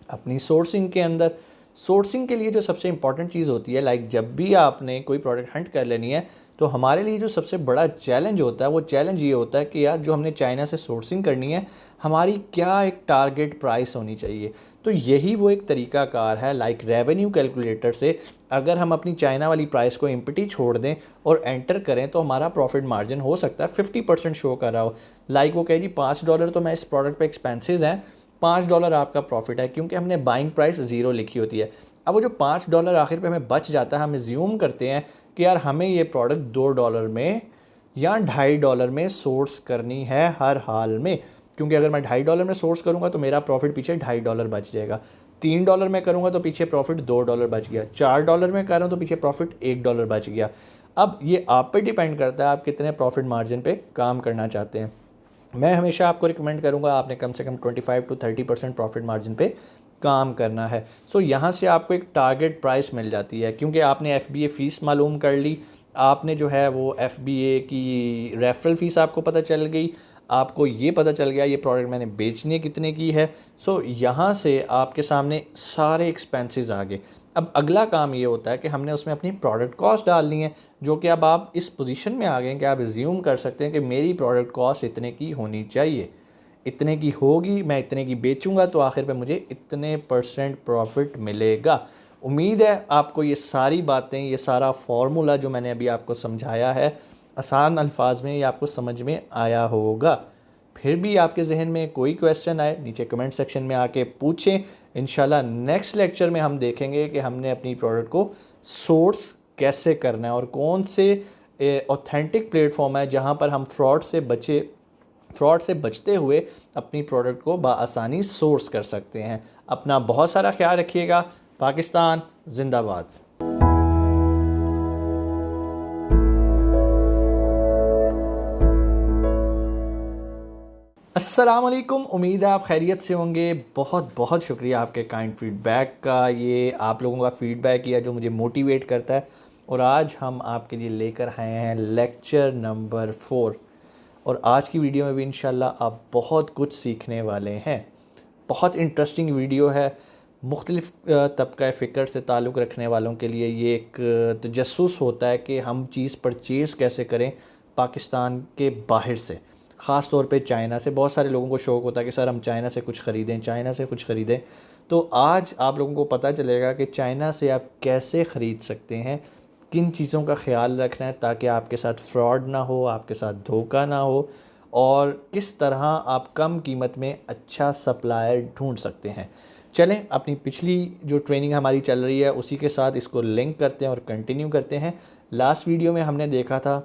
अपनी सोर्सिंग के अंदर। सोर्सिंग के लिए जो सबसे इंपॉर्टेंट चीज़ होती है, लाइक जब भी आपने कोई प्रोडक्ट हंट कर लेनी है तो हमारे लिए जो सबसे बड़ा चैलेंज होता है वो चैलेंज ये होता है कि यार जो हमने चाइना से सोर्सिंग करनी है, हमारी क्या एक टारगेट प्राइस होनी चाहिए। तो यही वो एक तरीकाकार है, लाइक रेवेन्यू कैलकुलेटर से अगर हम अपनी चाइना वाली प्राइस को एम्प्टी छोड़ दें और एंटर करें तो हमारा प्रॉफिट मार्जिन हो सकता है 50% शो कर रहा हो। लाइक वो कहे जी $5 तो मैं इस प्रोडक्ट पे एक्सपेंसेस हैं, $5 आपका प्रॉफिट है, क्योंकि हमने बाइंग प्राइस ज़ीरो लिखी होती है। अब वो जो $5 आखिर पे हमें बच जाता है, हम एज्यूम करते हैं कि यार हमें ये प्रोडक्ट $2 में या $2.5 में सोर्स करनी है हर हाल में, क्योंकि अगर मैं $2.5 में सोर्स करूँगा तो मेरा प्रॉफिट पीछे $2.5 बच जाएगा। $3 में करूँगा तो पीछे प्रॉफिट $2 बच गया। $4 में कर रहा हूँ तो पीछे प्रॉफिट $1 बच गया। अब ये आप पे डिपेंड करता है आप कितने प्रॉफिट मार्जिन पे काम करना चाहते हैं। मैं हमेशा आपको रिकमेंड करूँगा आपने कम से कम 25 to 30% प्रॉफिट मार्जिन पे काम करना है। सो यहाँ से आपको एक टारगेट प्राइस मिल जाती है, क्योंकि आपने FBA फ़ीस मालूम कर ली, आपने जो है वो FBA की रेफरल फ़ीस आपको पता चल गई, आपको ये पता चल गया ये प्रोडक्ट मैंने बेचने कितने की है। सो यहाँ से आपके सामने सारे एक्सपेंसेस आ गए। अब अगला काम ये होता है कि हमने उसमें अपनी प्रोडक्ट कॉस्ट डालनी है, जो कि अब आप इस पोजीशन में आ गए कि आप एज्यूम कर सकते हैं कि मेरी प्रोडक्ट कॉस्ट इतने की होनी चाहिए, इतने की होगी, मैं इतने की बेचूंगा तो आखिर पे मुझे इतने % प्रॉफिट मिलेगा। उम्मीद है आपको ये सारी बातें, ये सारा फार्मूला जो मैंने अभी आपको समझाया है आसान अल्फाज में, ये आपको समझ में आया होगा। फिर भी आपके जहन में कोई क्वेश्चन आए नीचे कमेंट सेक्शन में आके पूछें। इंशाल्लाह नेक्स्ट लेक्चर में हम देखेंगे कि हमने अपनी प्रोडक्ट को सोर्स कैसे करना है और कौन से ऑथेंटिक प्लेटफॉर्म है जहां पर हम फ्रॉड से बचते हुए अपनी प्रोडक्ट को बआसानी सोर्स कर सकते हैं। अपना बहुत सारा ख्याल रखिएगा। पाकिस्तान जिंदाबाद। अस्सलाम वालेकुम, उम्मीद है आप खैरियत से होंगे। बहुत बहुत शुक्रिया आपके काइंड फीडबैक का। ये आप लोगों का फीडबैक ही है जो मुझे मोटिवेट करता है। और आज हम आपके लिए लेकर आए हैं लेक्चर नंबर 4 और आज की वीडियो में भी इंशाल्लाह आप बहुत कुछ सीखने वाले हैं। बहुत इंटरेस्टिंग वीडियो है। मुख्तलिफ़ तबका फ़िक्र से ताल्लुक़ रखने वालों के लिए ये एक तजस्सुस होता है कि हम चीज़ परचेज़ कैसे करें पाकिस्तान के बाहर से, ख़ास तौर पे चाइना से। बहुत सारे लोगों को शौक़ होता है कि सर हम चाइना से कुछ ख़रीदें, तो आज आप लोगों को पता चलेगा कि चाइना से आप कैसे ख़रीद सकते हैं, किन चीज़ों का ख्याल रखना है ताकि आपके साथ फ्रॉड ना हो, आपके साथ धोखा ना हो, और किस तरह आप कम कीमत में अच्छा सप्लायर ढूंढ सकते हैं। चलें अपनी पिछली जो ट्रेनिंग हमारी चल रही है उसी के साथ इसको लिंक करते हैं और कंटिन्यू करते हैं। लास्ट वीडियो में हमने देखा था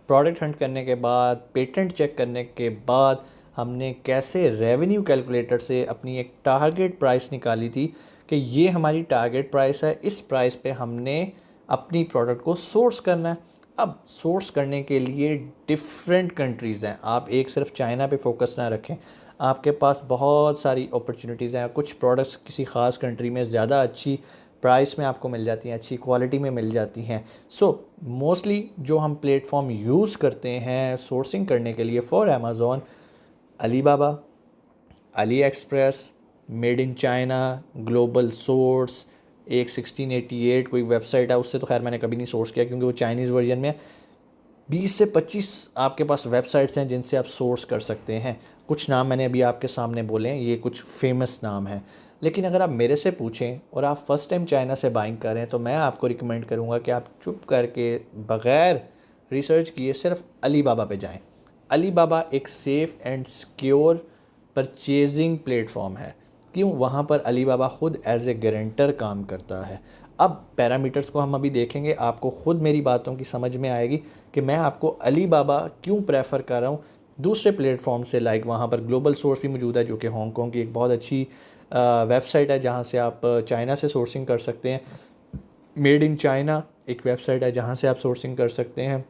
प्रोडक्ट हंट करने के बाद, पेटेंट चेक करने के बाद हमने कैसे रेवेन्यू कैलकुलेटर से अपनी एक टारगेट प्राइस निकाली थी कि ये हमारी टारगेट प्राइस है, इस प्राइस पे हमने अपनी प्रोडक्ट को सोर्स करना है। अब सोर्स करने के लिए डिफरेंट कंट्रीज़ हैं, आप एक सिर्फ चाइना पे फोकस ना रखें, आपके पास बहुत सारी अपॉर्चुनिटीज़ हैं। कुछ प्रोडक्ट्स किसी ख़ास कंट्री में ज़्यादा अच्छी प्राइस में आपको मिल जाती हैं, अच्छी क्वालिटी में मिल जाती हैं। सो मोस्टली जो हम प्लेटफॉर्म यूज़ करते हैं सोर्सिंग करने के लिए for Amazon, Alibaba, Ali express, made in China, global source, एक 1688 कोई वेबसाइट है, उससे तो खैर मैंने कभी नहीं सोर्स किया क्योंकि वो चाइनीज़ वर्जन में। 20 से 25 आपके पास वेबसाइट्स हैं जिनसे आप सोर्स कर सकते हैं। कुछ नाम मैंने अभी आपके सामने बोले हैं, ये कुछ फेमस नाम हैं। लेकिन अगर आप मेरे से पूछें और आप फ़र्स्ट टाइम चाइना से बाइंग कर रहे हैं तो मैं आपको रिकमेंड करूँगा कि आप चुप करके बग़ैर रिसर्च किए सिर्फ अलीबाबा पे जाएं। अलीबाबा एक safe and secure purchasing platform है। क्यों? वहाँ पर अलीबाबा ख़ुद एज ए गारंटर काम करता है। अब पैरामीटर्स को हम अभी देखेंगे, आपको ख़ुद मेरी बातों की समझ में आएगी कि मैं आपको अलीबाबा क्यों प्रेफर कर रहा हूँ दूसरे प्लेटफॉर्म से। लाइक वहाँ पर ग्लोबल सोर्स भी मौजूद है जो कि हांगकॉन्ग की एक बहुत अच्छी वेबसाइट है जहाँ से आप चाइना से सोर्सिंग कर सकते हैं। मेड इन चाइना एक वेबसाइट है जहाँ से आप सोर्सिंग कर सकते हैं।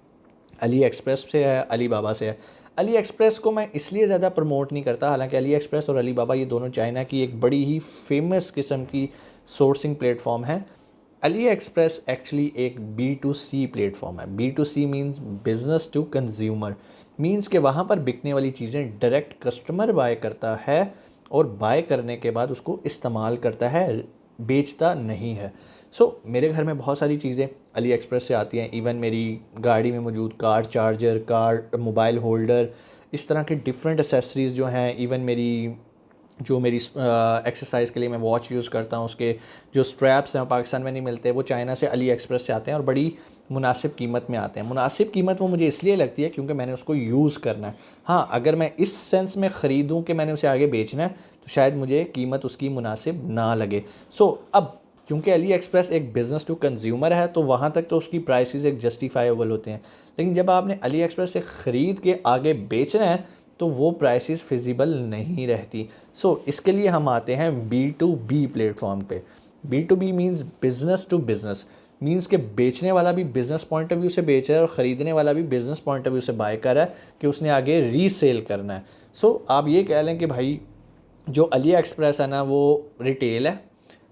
अली एक्सप्रेस से है, अलीबाबा से है। अली एक्सप्रेस को मैं इसलिए ज़्यादा प्रमोट नहीं करता, हालांकि अली एक्सप्रेस और अलीबाबा ये दोनों चाइना की एक बड़ी ही फेमस किस्म की सोर्सिंग प्लेटफॉर्म है। अली एक्सप्रेस एक्चुअली एक B2C प्लेटफॉर्म है। B2C means business to consumer, means कि वहाँ पर बिकने वाली चीज़ें डायरेक्ट कस्टमर बाय करता है और बाय करने के बाद उसको इस्तेमाल करता है, बेचता नहीं है। सो मेरे घर में बहुत सारी चीज़ें अली एक्सप्रेस से आती हैं। इवन मेरी गाड़ी में मौजूद car charger, car mobile holder, इस तरह के डिफरेंट एसेसरीज़ जो हैं, इवन मेरी एक्सरसाइज के लिए मैं वॉच यूज़ करता हूँ, उसके जो स्ट्रैप्स हैं पाकिस्तान में नहीं मिलते, वो चाइना से अली एक्सप्रेस से आते हैं और बड़ी मुनासिब कीमत में आते हैं। मुनासिब कीमत वो मुझे इसलिए लगती है क्योंकि मैंने उसको यूज़ करना है। हाँ, अगर मैं इस सेंस में ख़रीदूँ कि मैंने उसे आगे बेचना है तो शायद मुझे कीमत उसकी मुनासिब ना लगे। सो अब क्योंकि अली एक्सप्रेस एक बिज़नेस टू कंज्यूमर है तो वहाँ तक तो उसकी प्राइसेस एक जस्टिफाइबल होते हैं, लेकिन जब आपने अली एक्सप्रेस से ख़रीद के आगे बेचना है तो वो प्राइसेस फिजिबल नहीं रहती। सो इसके लिए हम आते हैं B2B प्लेटफॉर्म पे। B2B means business to business, means के बेचने वाला भी बिज़नेस पॉइंट ऑफ व्यू से बेच रहा है और ख़रीदने वाला भी बिज़नेस पॉइंट ऑफ व्यू से बाय कर रहा है कि उसने आगे रीसेल करना है। सो आप ये कह लें कि भाई जो अली एक्सप्रेस है ना वो रिटेल है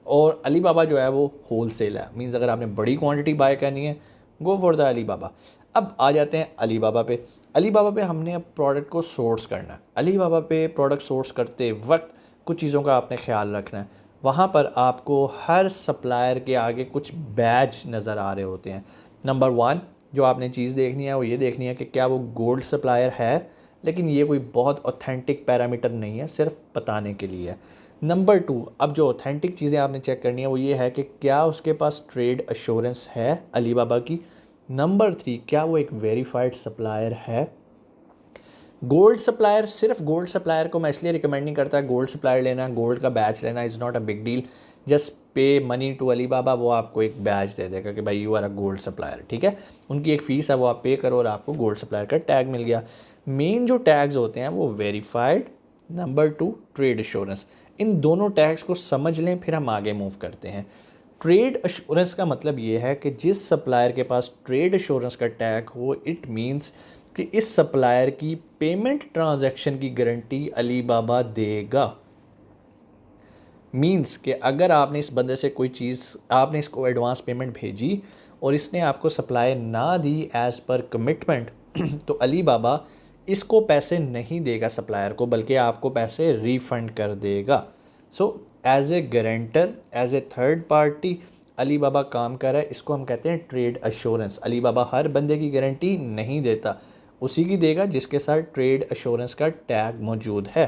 और अली बाबा जो है वो होल सेल है। मीन्स अगर आपने बड़ी क्वांटिटी बाय करनी है, गो फॉर द अली बाबा। अब आ जाते हैं अली बाबा पे। अली बाबा पे हमने अब प्रोडक्ट को सोर्स करना है। अली बाबा पे प्रोडक्ट सोर्स करते वक्त कुछ चीज़ों का आपने ख्याल रखना है। वहाँ पर आपको हर सप्लायर के आगे कुछ बैज नज़र आ रहे होते हैं। नंबर 1 जो आपने चीज़ देखनी है वो ये देखनी है कि क्या वो गोल्ड सप्लायर है, लेकिन ये कोई बहुत ऑथेंटिक पैरामीटर नहीं है, सिर्फ बताने के लिए है। नंबर 2, अब जो ऑथेंटिक चीज़ें आपने चेक करनी है वो ये है कि क्या उसके पास ट्रेड अश्योरेंस है अली बाबा की। नंबर 3, क्या वो एक वेरीफाइड सप्लायर है। गोल्ड सप्लायर, सिर्फ गोल्ड सप्लायर को मैं इसलिए रिकमेंड नहीं करता, गोल्ड सप्लायर लेना, गोल्ड का बैच लेना is not a big deal. Just pay money to Alibaba, वो आपको एक बैच दे देगा कि भाई you are a gold supplier, ठीक है। उनकी एक फ़ीस है, वो आप पे करो और आपको गोल्ड सप्लायर का टैग मिल गया। मेन जो टैग्स होते हैं वो वेरीफाइड, नंबर 2 ट्रेड एश्योरेंस। इन दोनों टैग्स को समझ लें फिर हम आगे मूव करते हैं। ट्रेड एश्योरेंस का मतलब ये है कि जिस सप्लायर के पास ट्रेड एश्योरेंस का टैग हो, इट मीन्स कि इस सप्लायर की पेमेंट ट्रांजैक्शन की गारंटी अली बाबा देगा। मीन्स कि अगर आपने इस बंदे से कोई चीज़, आपने इसको एडवांस पेमेंट भेजी और इसने आपको सप्लाई ना दी एज़ पर कमिटमेंट तो अली बाबा इसको पैसे नहीं देगा सप्लायर को, बल्कि आपको पैसे रिफ़ंड कर देगा। So as a guarantor, as a third party Alibaba काम कर रहा है। इसको हम कहते हैं ट्रेड अश्योरेंस। अली बाबा हर बंदे की गारंटी नहीं देता, उसी की देगा जिसके साथ ट्रेड अश्योरेंस का टैग मौजूद है।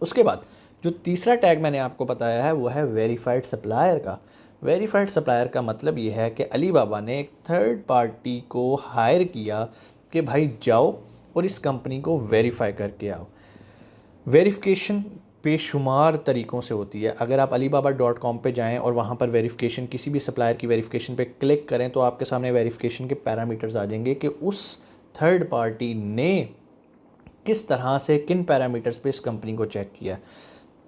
उसके बाद जो तीसरा टैग मैंने आपको बताया है वो है वेरीफाइड सप्लायर का। वेरीफाइड सप्लायर का मतलब ये है कि अली बाबा ने एक थर्ड पार्टी को हायर किया कि भाई जाओ और इस कंपनी को वेरीफाई करके आओ। वेरिफिकेशन बेशुमार तरीक़ों से होती है। अगर आप alibaba.com पे जाएं और वहाँ पर वेरिफिकेशन, किसी भी सप्लायर की वेरिफिकेशन पे क्लिक करें तो आपके सामने वेरिफिकेशन के पैरामीटर्स आ जाएंगे कि उस थर्ड पार्टी ने किस तरह से किन पैरामीटर्स पे इस कंपनी को चेक किया।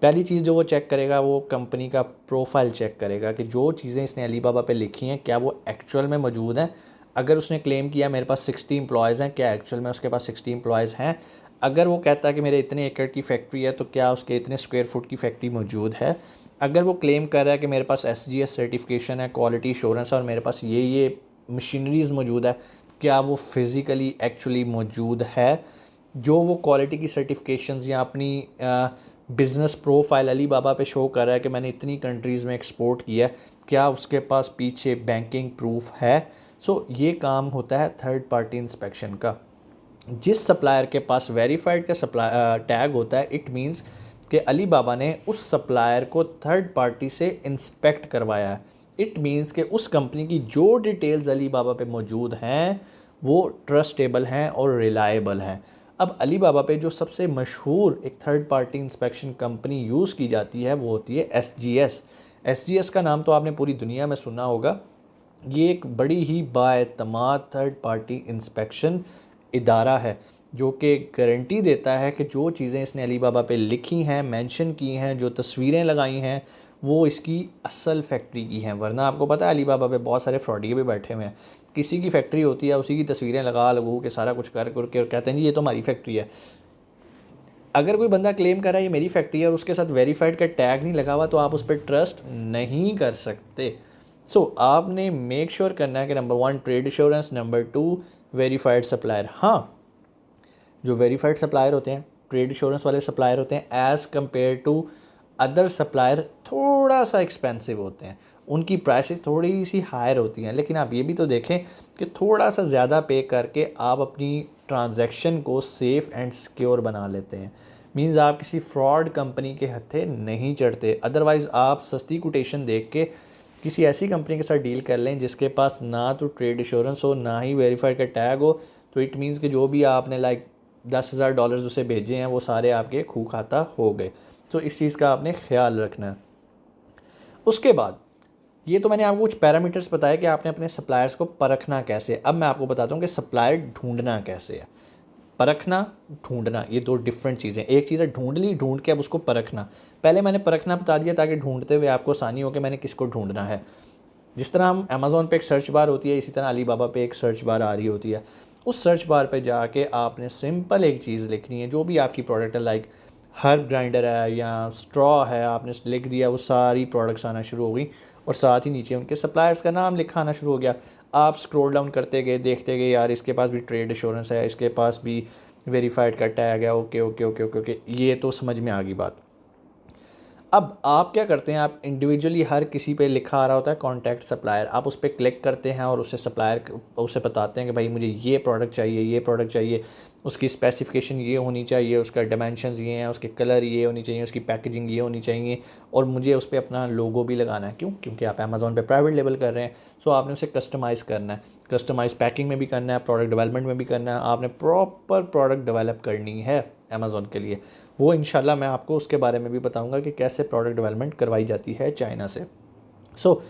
पहली चीज़ जो वो चेक करेगा वो कंपनी का प्रोफाइल चेक करेगा कि जो चीज़ें इसने अली बाबा पे लिखी हैं क्या वो एक्चुअल में मौजूद हैं। अगर उसने क्लेम किया मेरे पास 60 एम्प्लॉयज़ हैं, क्या एक्चुअल में उसके पास 60 एम्प्लॉयज़ हैं। अगर वो कहता है कि मेरे इतने एकड़ की फैक्ट्री है तो क्या उसके इतने स्क्वायर फुट की फैक्ट्री मौजूद है। अगर वो क्लेम कर रहा है कि मेरे पास SGS सर्टिफिकेशन है, क्वालिटी एश्योरेंस है और मेरे पास ये मशीनरीज़ मौजूद है, क्या वो फिज़िकली एक्चुअली मौजूद है। जो वो क्वालिटी की सर्टिफिकेशंस या अपनी बिज़नेस प्रोफाइल अली बाबा पे शो कर रहा है कि मैंने इतनी कंट्रीज़ में एक्सपोर्ट किया है, क्या उसके पास पीछे बैंकिंग प्रूफ है। सो ये काम होता है थर्ड पार्टी इंस्पेक्शन का। जिस सप्लायर के पास वेरीफाइड का सप्लाई टैग होता है, इट मींस कि अली बाबा ने उस सप्लायर को थर्ड पार्टी से इंस्पेक्ट करवाया है। इट मींस कि उस कंपनी की जो डिटेल्स अली बाबा पे मौजूद हैं वो ट्रस्टेबल हैं और रिलायबल हैं। अब अली बाबा पे जो सबसे मशहूर एक third party inspection company use की जाती है वो होती है SGS। SGS का नाम तो आपने पूरी दुनिया में सुना होगा। ये एक बड़ी ही बाएतमाद थर्ड पार्टी इंस्पेक्शन इदारा है जो कि गारंटी देता है कि जो चीज़ें इसने अली बाबा पे लिखी हैं, मेंशन की हैं, जो तस्वीरें लगाई हैं वो इसकी असल फैक्ट्री की हैं। वरना आपको पता है अली बाबा पे बहुत सारे फ्रॉडिये भी बैठे हुए हैं। किसी की फैक्ट्री होती है, उसी की तस्वीरें लगा लगू के सारा कुछ कर करके और कहते हैं जी ये तो हमारी फैक्ट्री है। अगर कोई बंदा क्लेम कर रहा है ये मेरी फैक्ट्री है और उसके साथ वेरीफाइड का टैग नहीं लगा हुआ तो आप उस पर ट्रस्ट नहीं कर सकते। सो आपने मेक श्योर करना है कि number 1 trade assurance, number 2 verified supplier. हाँ, जो वेरीफाइड सप्लायर होते हैं, ट्रेड एश्योरेंस वाले सप्लायर होते हैं, as compare to other supplier थोड़ा सा एक्सपेंसिव होते हैं। उनकी प्राइसेस थोड़ी सी हायर होती हैं, लेकिन आप ये भी तो देखें कि थोड़ा सा ज़्यादा पे करके आप अपनी ट्रांजैक्शन को सेफ़ एंड सिक्योर बना लेते हैं। मींस आप किसी फ्रॉड कंपनी के हत्थे नहीं चढ़ते। अदरवाइज़ आप सस्ती कोटेशन देख के किसी ऐसी कंपनी के साथ डील कर लें जिसके पास ना तो ट्रेड इंश्योरेंस हो ना ही वेरीफाइड का टैग हो, तो इट मीन्स कि जो भी आपने $10,000 उसे भेजे हैं वो सारे आपके खू खाता हो गए। तो इस चीज़ का आपने ख्याल रखना है। उसके बाद ये तो मैंने आपको कुछ पैरामीटर्स बताया कि आपने अपने सप्लायर्स को परखना कैसे। अब मैं आपको बताता हूँ कि सप्लायर ढूंढना कैसे है। परखना, ढूंढना, ये दो डिफरेंट चीज़ें। एक चीज़ है ढूंढ ली, ढूंढ के अब उसको परखना। पहले मैंने परखना बता दिया ताकि ढूंढते हुए आपको आसानी हो कि मैंने किसको ढूंढना है। जिस तरह हम अमेज़ॉन पे एक सर्च बार होती है, इसी तरह अली बाबा पे एक सर्च बार आ रही होती है। उस सर्च बार पे जाके आपने सिंपल एक चीज़ लिखनी है, जो भी आपकी प्रोडक्ट है, लाइक हर्ब ग्राइंडर है या स्ट्रॉ है, आपने लिख दिया, वो सारी प्रोडक्ट्स आना शुरू हो गई और साथ ही नीचे उनके सप्लायर्स का नाम लिखा आना शुरू हो गया। आप स्क्रॉल डाउन करते गए, देखते गए, यार इसके पास भी ट्रेड एश्योरेंस है, इसके पास भी वेरीफाइड का टैग है, okay okay okay okay okay, ये तो समझ में आ गई बात। अब आप क्या करते हैं, आप इंडिविजुअली हर किसी पे लिखा आ रहा होता है कॉन्टैक्ट सप्लायर, आप उस पर क्लिक करते हैं और उससे सप्लायर उसे बताते हैं कि भाई मुझे ये प्रोडक्ट चाहिए, ये प्रोडक्ट चाहिए, उसकी स्पेसिफिकेशन ये होनी चाहिए, उसका डायमेंशंस ये हैं, उसके कलर ये होनी चाहिए, उसकी पैकेजिंग ये होनी चाहिए, और मुझे उस पर अपना लोगो भी लगाना है। क्यों? क्योंकि आप अमेज़ॉन पे प्राइवेट लेबल कर रहे हैं, सो आपने उसे कस्टमाइज़ करना है। कस्टमाइज पैकिंग में भी करना है, प्रोडक्ट डेवलपमेंट में भी करना है, आपने प्रॉपर प्रोडक्ट डेवलप करनी है अमेज़ॉन के लिए। वो इंशाल्लाह मैं आपको उसके बारे में भी बताऊंगा कि कैसे प्रोडक्ट डेवलपमेंट करवाई जाती है चाइना से। सो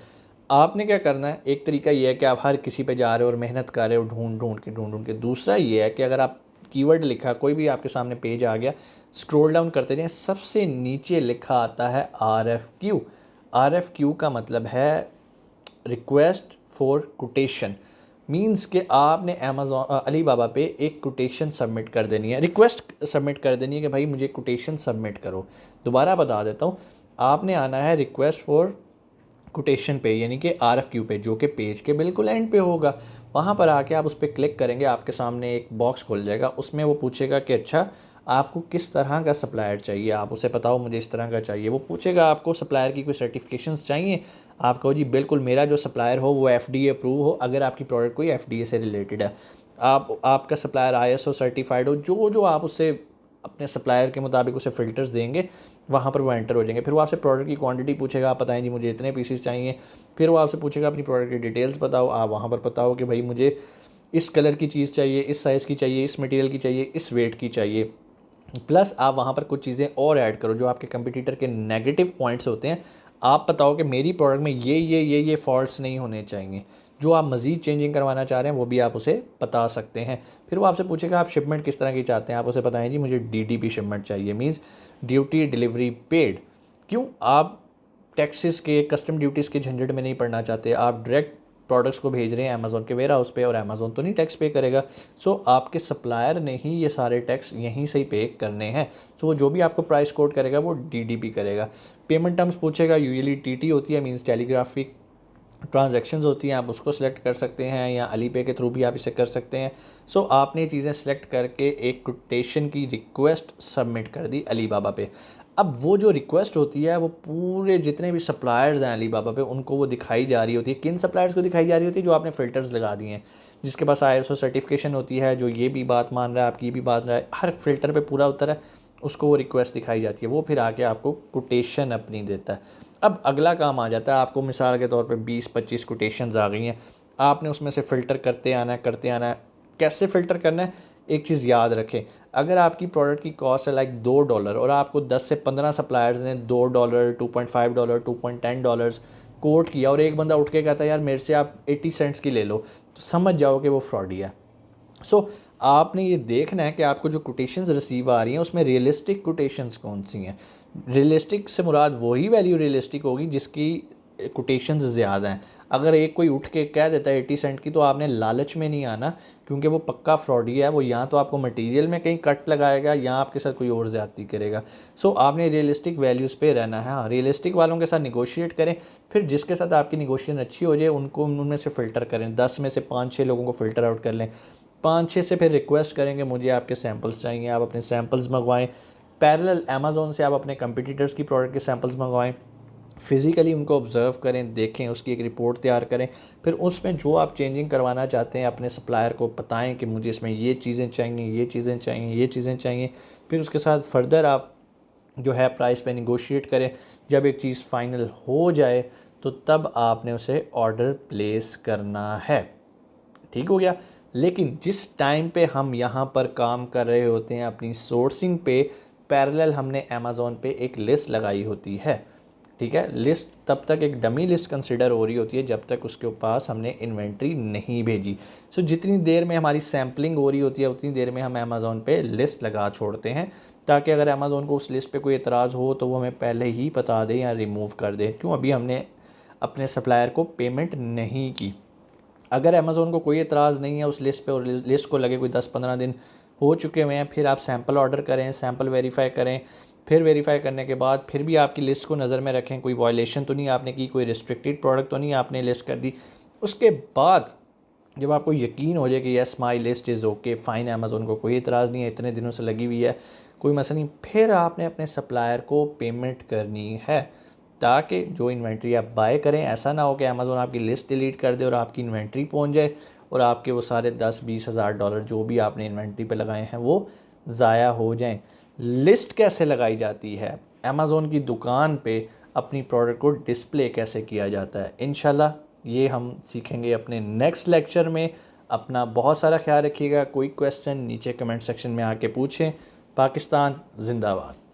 आपने क्या करना है, एक तरीका ये है कि आप हर किसी पे जा रहे हो और मेहनत कर रहे हो ढूंढ के। दूसरा ये है कि अगर आप कीवर्ड लिखा, कोई भी आपके सामने पेज आ गया, स्क्रॉल डाउन करते जाएं, सबसे नीचे लिखा आता है RFQ। RFQ का मतलब है रिक्वेस्ट फॉर कोटेशन। मीन्स कि आपने अमेज़ॉन अली बाबा पे एक कोटेशन सबमिट कर देनी है, रिक्वेस्ट सबमिट कर देनी है कि भाई मुझे कोटेशन सबमिट करो। दोबारा बता देता हूँ, आपने आना है रिक्वेस्ट फॉर कोटेशन पे, यानी कि RFQ पे, जो कि पेज के बिल्कुल एंड पे होगा। वहाँ पर आके आप उस पर क्लिक करेंगे, आपके सामने एक बॉक्स खुल जाएगा, उसमें वो पूछेगा कि अच्छा आपको किस तरह का सप्लायर चाहिए, आप उसे बताओ मुझे इस तरह का चाहिए। वो पूछेगा आपको सप्लायर की कोई सर्टिफिकेशंस चाहिए, आप कहो जी बिल्कुल मेरा जो सप्लायर हो वो FDA अप्रूव हो, अगर आपकी प्रोडक्ट कोई FDA से रिलेटेड है, आपका सप्लायर ISO सर्टिफाइड हो, जो जो आप उससे अपने सप्लायर के मुताबिक उसे फ़िल्टर्स देंगे, वहाँ पर वो एंटर हो जाएंगे। फिर वो आपसे प्रोडक्ट की क्वांटिटी पूछेगा, आप बताएं जी मुझे इतने पीसेस चाहिए। फिर वो आपसे पूछेगा अपनी प्रोडक्ट की डिटेल्स बताओ, आप वहाँ पर बताओ कि भाई मुझे इस कलर की चीज़ चाहिए, इस साइज़ की चाहिए, इस मटेरियल की चाहिए, इस वेट की चाहिए। प्लस आप वहाँ पर कुछ चीज़ें और ऐड करो जो आपके कंपटीटर के नेगेटिव पॉइंट्स होते हैं। आप बताओ कि मेरी प्रोडक्ट में ये फॉल्ट्स नहीं होने चाहिए। जो आप मज़ीद चेंजिंग करवाना चाह रहे हैं वो भी आप उसे बता सकते हैं। फिर वो आपसे पूछेगा आप शिपमेंट किस तरह की चाहते हैं, आप उसे बताएं जी मुझे DDP शिपमेंट चाहिए, मीन्स ड्यूटी डिलीवरी पेड। क्यों? आप टैक्सेस के, कस्टम ड्यूटीज़ के झंझट में नहीं पड़ना चाहते, आप डायरेक्ट प्रोडक्ट्स को भेज रहे हैं अमेज़ॉन के वेयर हाउस पे और अमेज़ॉन तो नहीं टैक्स पे करेगा। सो आपके सप्लायर ने ही ये सारे टैक्स यहीं से ही पे करने हैं। सो वो जो भी आपको प्राइस कोट करेगा वो DDP करेगा। पेमेंट टर्म्स पूछेगा, यूजुअली TT होती है, मीन्स टेलीग्राफिक ट्रांजैक्शंस होती हैं, आप उसको सिलेक्ट कर सकते हैं या अली पे के थ्रू भी आप इसे कर सकते हैं। सो आपने ये चीज़ें सेलेक्ट करके एक कोटेशन की रिक्वेस्ट सबमिट कर दी अली बाबा पे। अब वो जो रिक्वेस्ट होती है वो पूरे जितने भी सप्लायर्स हैं अली बाबा पे उनको वो दिखाई जा रही होती है। किन सप्लायर्स को दिखाई जा रही होती है? जो आपने फ़िल्टर्स लगा दिए हैं, जिसके पास ISO सर्टिफिकेशन होती है, जो ये भी बात मान रहा है आपकी भी बात रहा है, हर फिल्टर पे पूरा उतर है, उसको वो रिक्वेस्ट दिखाई जाती है। वो फिर आके आपको कोटेशन अपनी देता है। अब अगला काम आ जाता है, आपको मिसाल के तौर पे 20-25 कोटेशंस आ गई हैं, आपने उसमें से फ़िल्टर करते आना है करते आना है। कैसे फ़िल्टर करना है? एक चीज़ याद रखें, अगर आपकी प्रोडक्ट की कॉस्ट है लाइक $2 और आपको 10 से 15 सप्लायर्स ने $2, $2.5, $2.10 कोट किया और एक बंदा उठ के कहता है यार मेरे से आप 80 सेंट्स की ले लो, तो समझ जाओ कि वो फ्रॉडी है। सो आपने ये देखना है कि आपको जो कोटेशंस रिसीव आ रही हैं उसमें रियलिस्टिक कोटेशंस कौन सी हैं। रियलिस्टिक से मुराद वही वैल्यू रियलिस्टिक होगी जिसकी कोटेशंस ज़्यादा हैं। अगर एक कोई उठ के कह देता है 80 सेंट की, तो आपने लालच में नहीं आना, क्योंकि वो पक्का फ्रॉडी है। वो या तो आपको मटेरियल में कहीं कट लगाएगा या आपके साथ कोई और ज़्यादती करेगा। सो आपने रियलिस्टिक वैल्यूज़ पे रहना है। हाँ, रियलिस्टिक वालों के साथ निगोशिएट करें, फिर जिसके साथ आपकी निगोशिएशन अच्छी हो जाए उनको उनमें से फ़िल्टर करें। 10 में से 5-6 लोगों को फ़िल्टर आउट कर लें। 5-6 से फिर रिक्वेस्ट करेंगे मुझे आपके सैम्पल्स चाहिए, आप अपने सैम्पल्स मंगवाएं। पैरेलल अमेज़ॉन से आप अपने कंपटीटर्स की प्रोडक्ट के सैम्पल्स मंगवाएं, फिज़िकली उनको ऑब्ज़र्व करें, देखें, उसकी एक रिपोर्ट तैयार करें। फिर उसमें जो आप चेंजिंग करवाना चाहते हैं अपने सप्लायर को बताएं कि मुझे इसमें ये चीज़ें चाहिए, ये चीज़ें चाहिए, ये चीज़ें चाहिए। फिर उसके साथ फर्दर आप जो है प्राइस पे निगोशिएट करें। जब एक चीज़ फ़ाइनल हो जाए तो तब आपने उसे ऑर्डर प्लेस करना है। ठीक हो गया। लेकिन जिस टाइम पे हम यहाँ पर काम कर रहे होते हैं अपनी सोर्सिंग पे, पैरेलल हमने अमेज़ॉन पे एक लिस्ट लगाई होती है। ठीक है। लिस्ट तब तक एक डमी लिस्ट कंसिडर हो रही होती है जब तक उसके पास हमने इन्वेंट्री नहीं भेजी। सो जितनी देर में हमारी सैम्पलिंग हो रही होती है उतनी देर में हम अमेज़ॉन पे लिस्ट लगा छोड़ते हैं, ताकि अगर अमेज़ॉन को उस लिस्ट पे कोई एतराज़ हो तो वो हमें पहले ही बता दे या रिमूव कर दे। क्यों, अभी हमने अपने सप्लायर को पेमेंट नहीं की। अगर अमेज़ॉन को कोई एतराज़ नहीं है उस लिस्ट पे और लिस्ट को लगे कोई 10-15 दिन हो चुके हुए हैं, फिर आप सैंपल ऑर्डर करें, सैंपल वेरीफाई करें, फिर वेरीफाई करने के बाद फिर भी आपकी लिस्ट को नज़र में रखें, कोई वायलेशन तो नहीं आपने की, कोई रिस्ट्रिक्टेड प्रोडक्ट तो नहीं आपने लिस्ट कर दी। उसके बाद जब आपको यकीन हो जाए कि yes my list is okay fine, Amazon को कोई एतराज़ नहीं है, इतने दिनों से लगी हुई है, कोई मसला नहीं, फिर आपने अपने सप्लायर को पेमेंट करनी है, ताकि जो इन्वेंट्री आप बाय करें ऐसा ना हो कि अमेज़ॉन आपकी लिस्ट डिलीट कर दे और आपकी इन्वेंट्री पहुंच जाए और आपके वो सारे 10-20 हज़ार डॉलर जो भी आपने इन्वेंट्री पे लगाए हैं वो ज़ाया हो जाएं। लिस्ट कैसे लगाई जाती है, अमेज़ॉन की दुकान पे अपनी प्रोडक्ट को डिस्प्ले कैसे किया जाता है, इंशाल्लाह ये हम सीखेंगे अपने नेक्स्ट लेक्चर में। अपना बहुत सारा ख्याल रखिएगा। कोई क्वेश्चन नीचे कमेंट सेक्शन में आके पूछें। पाकिस्तान जिंदाबाद।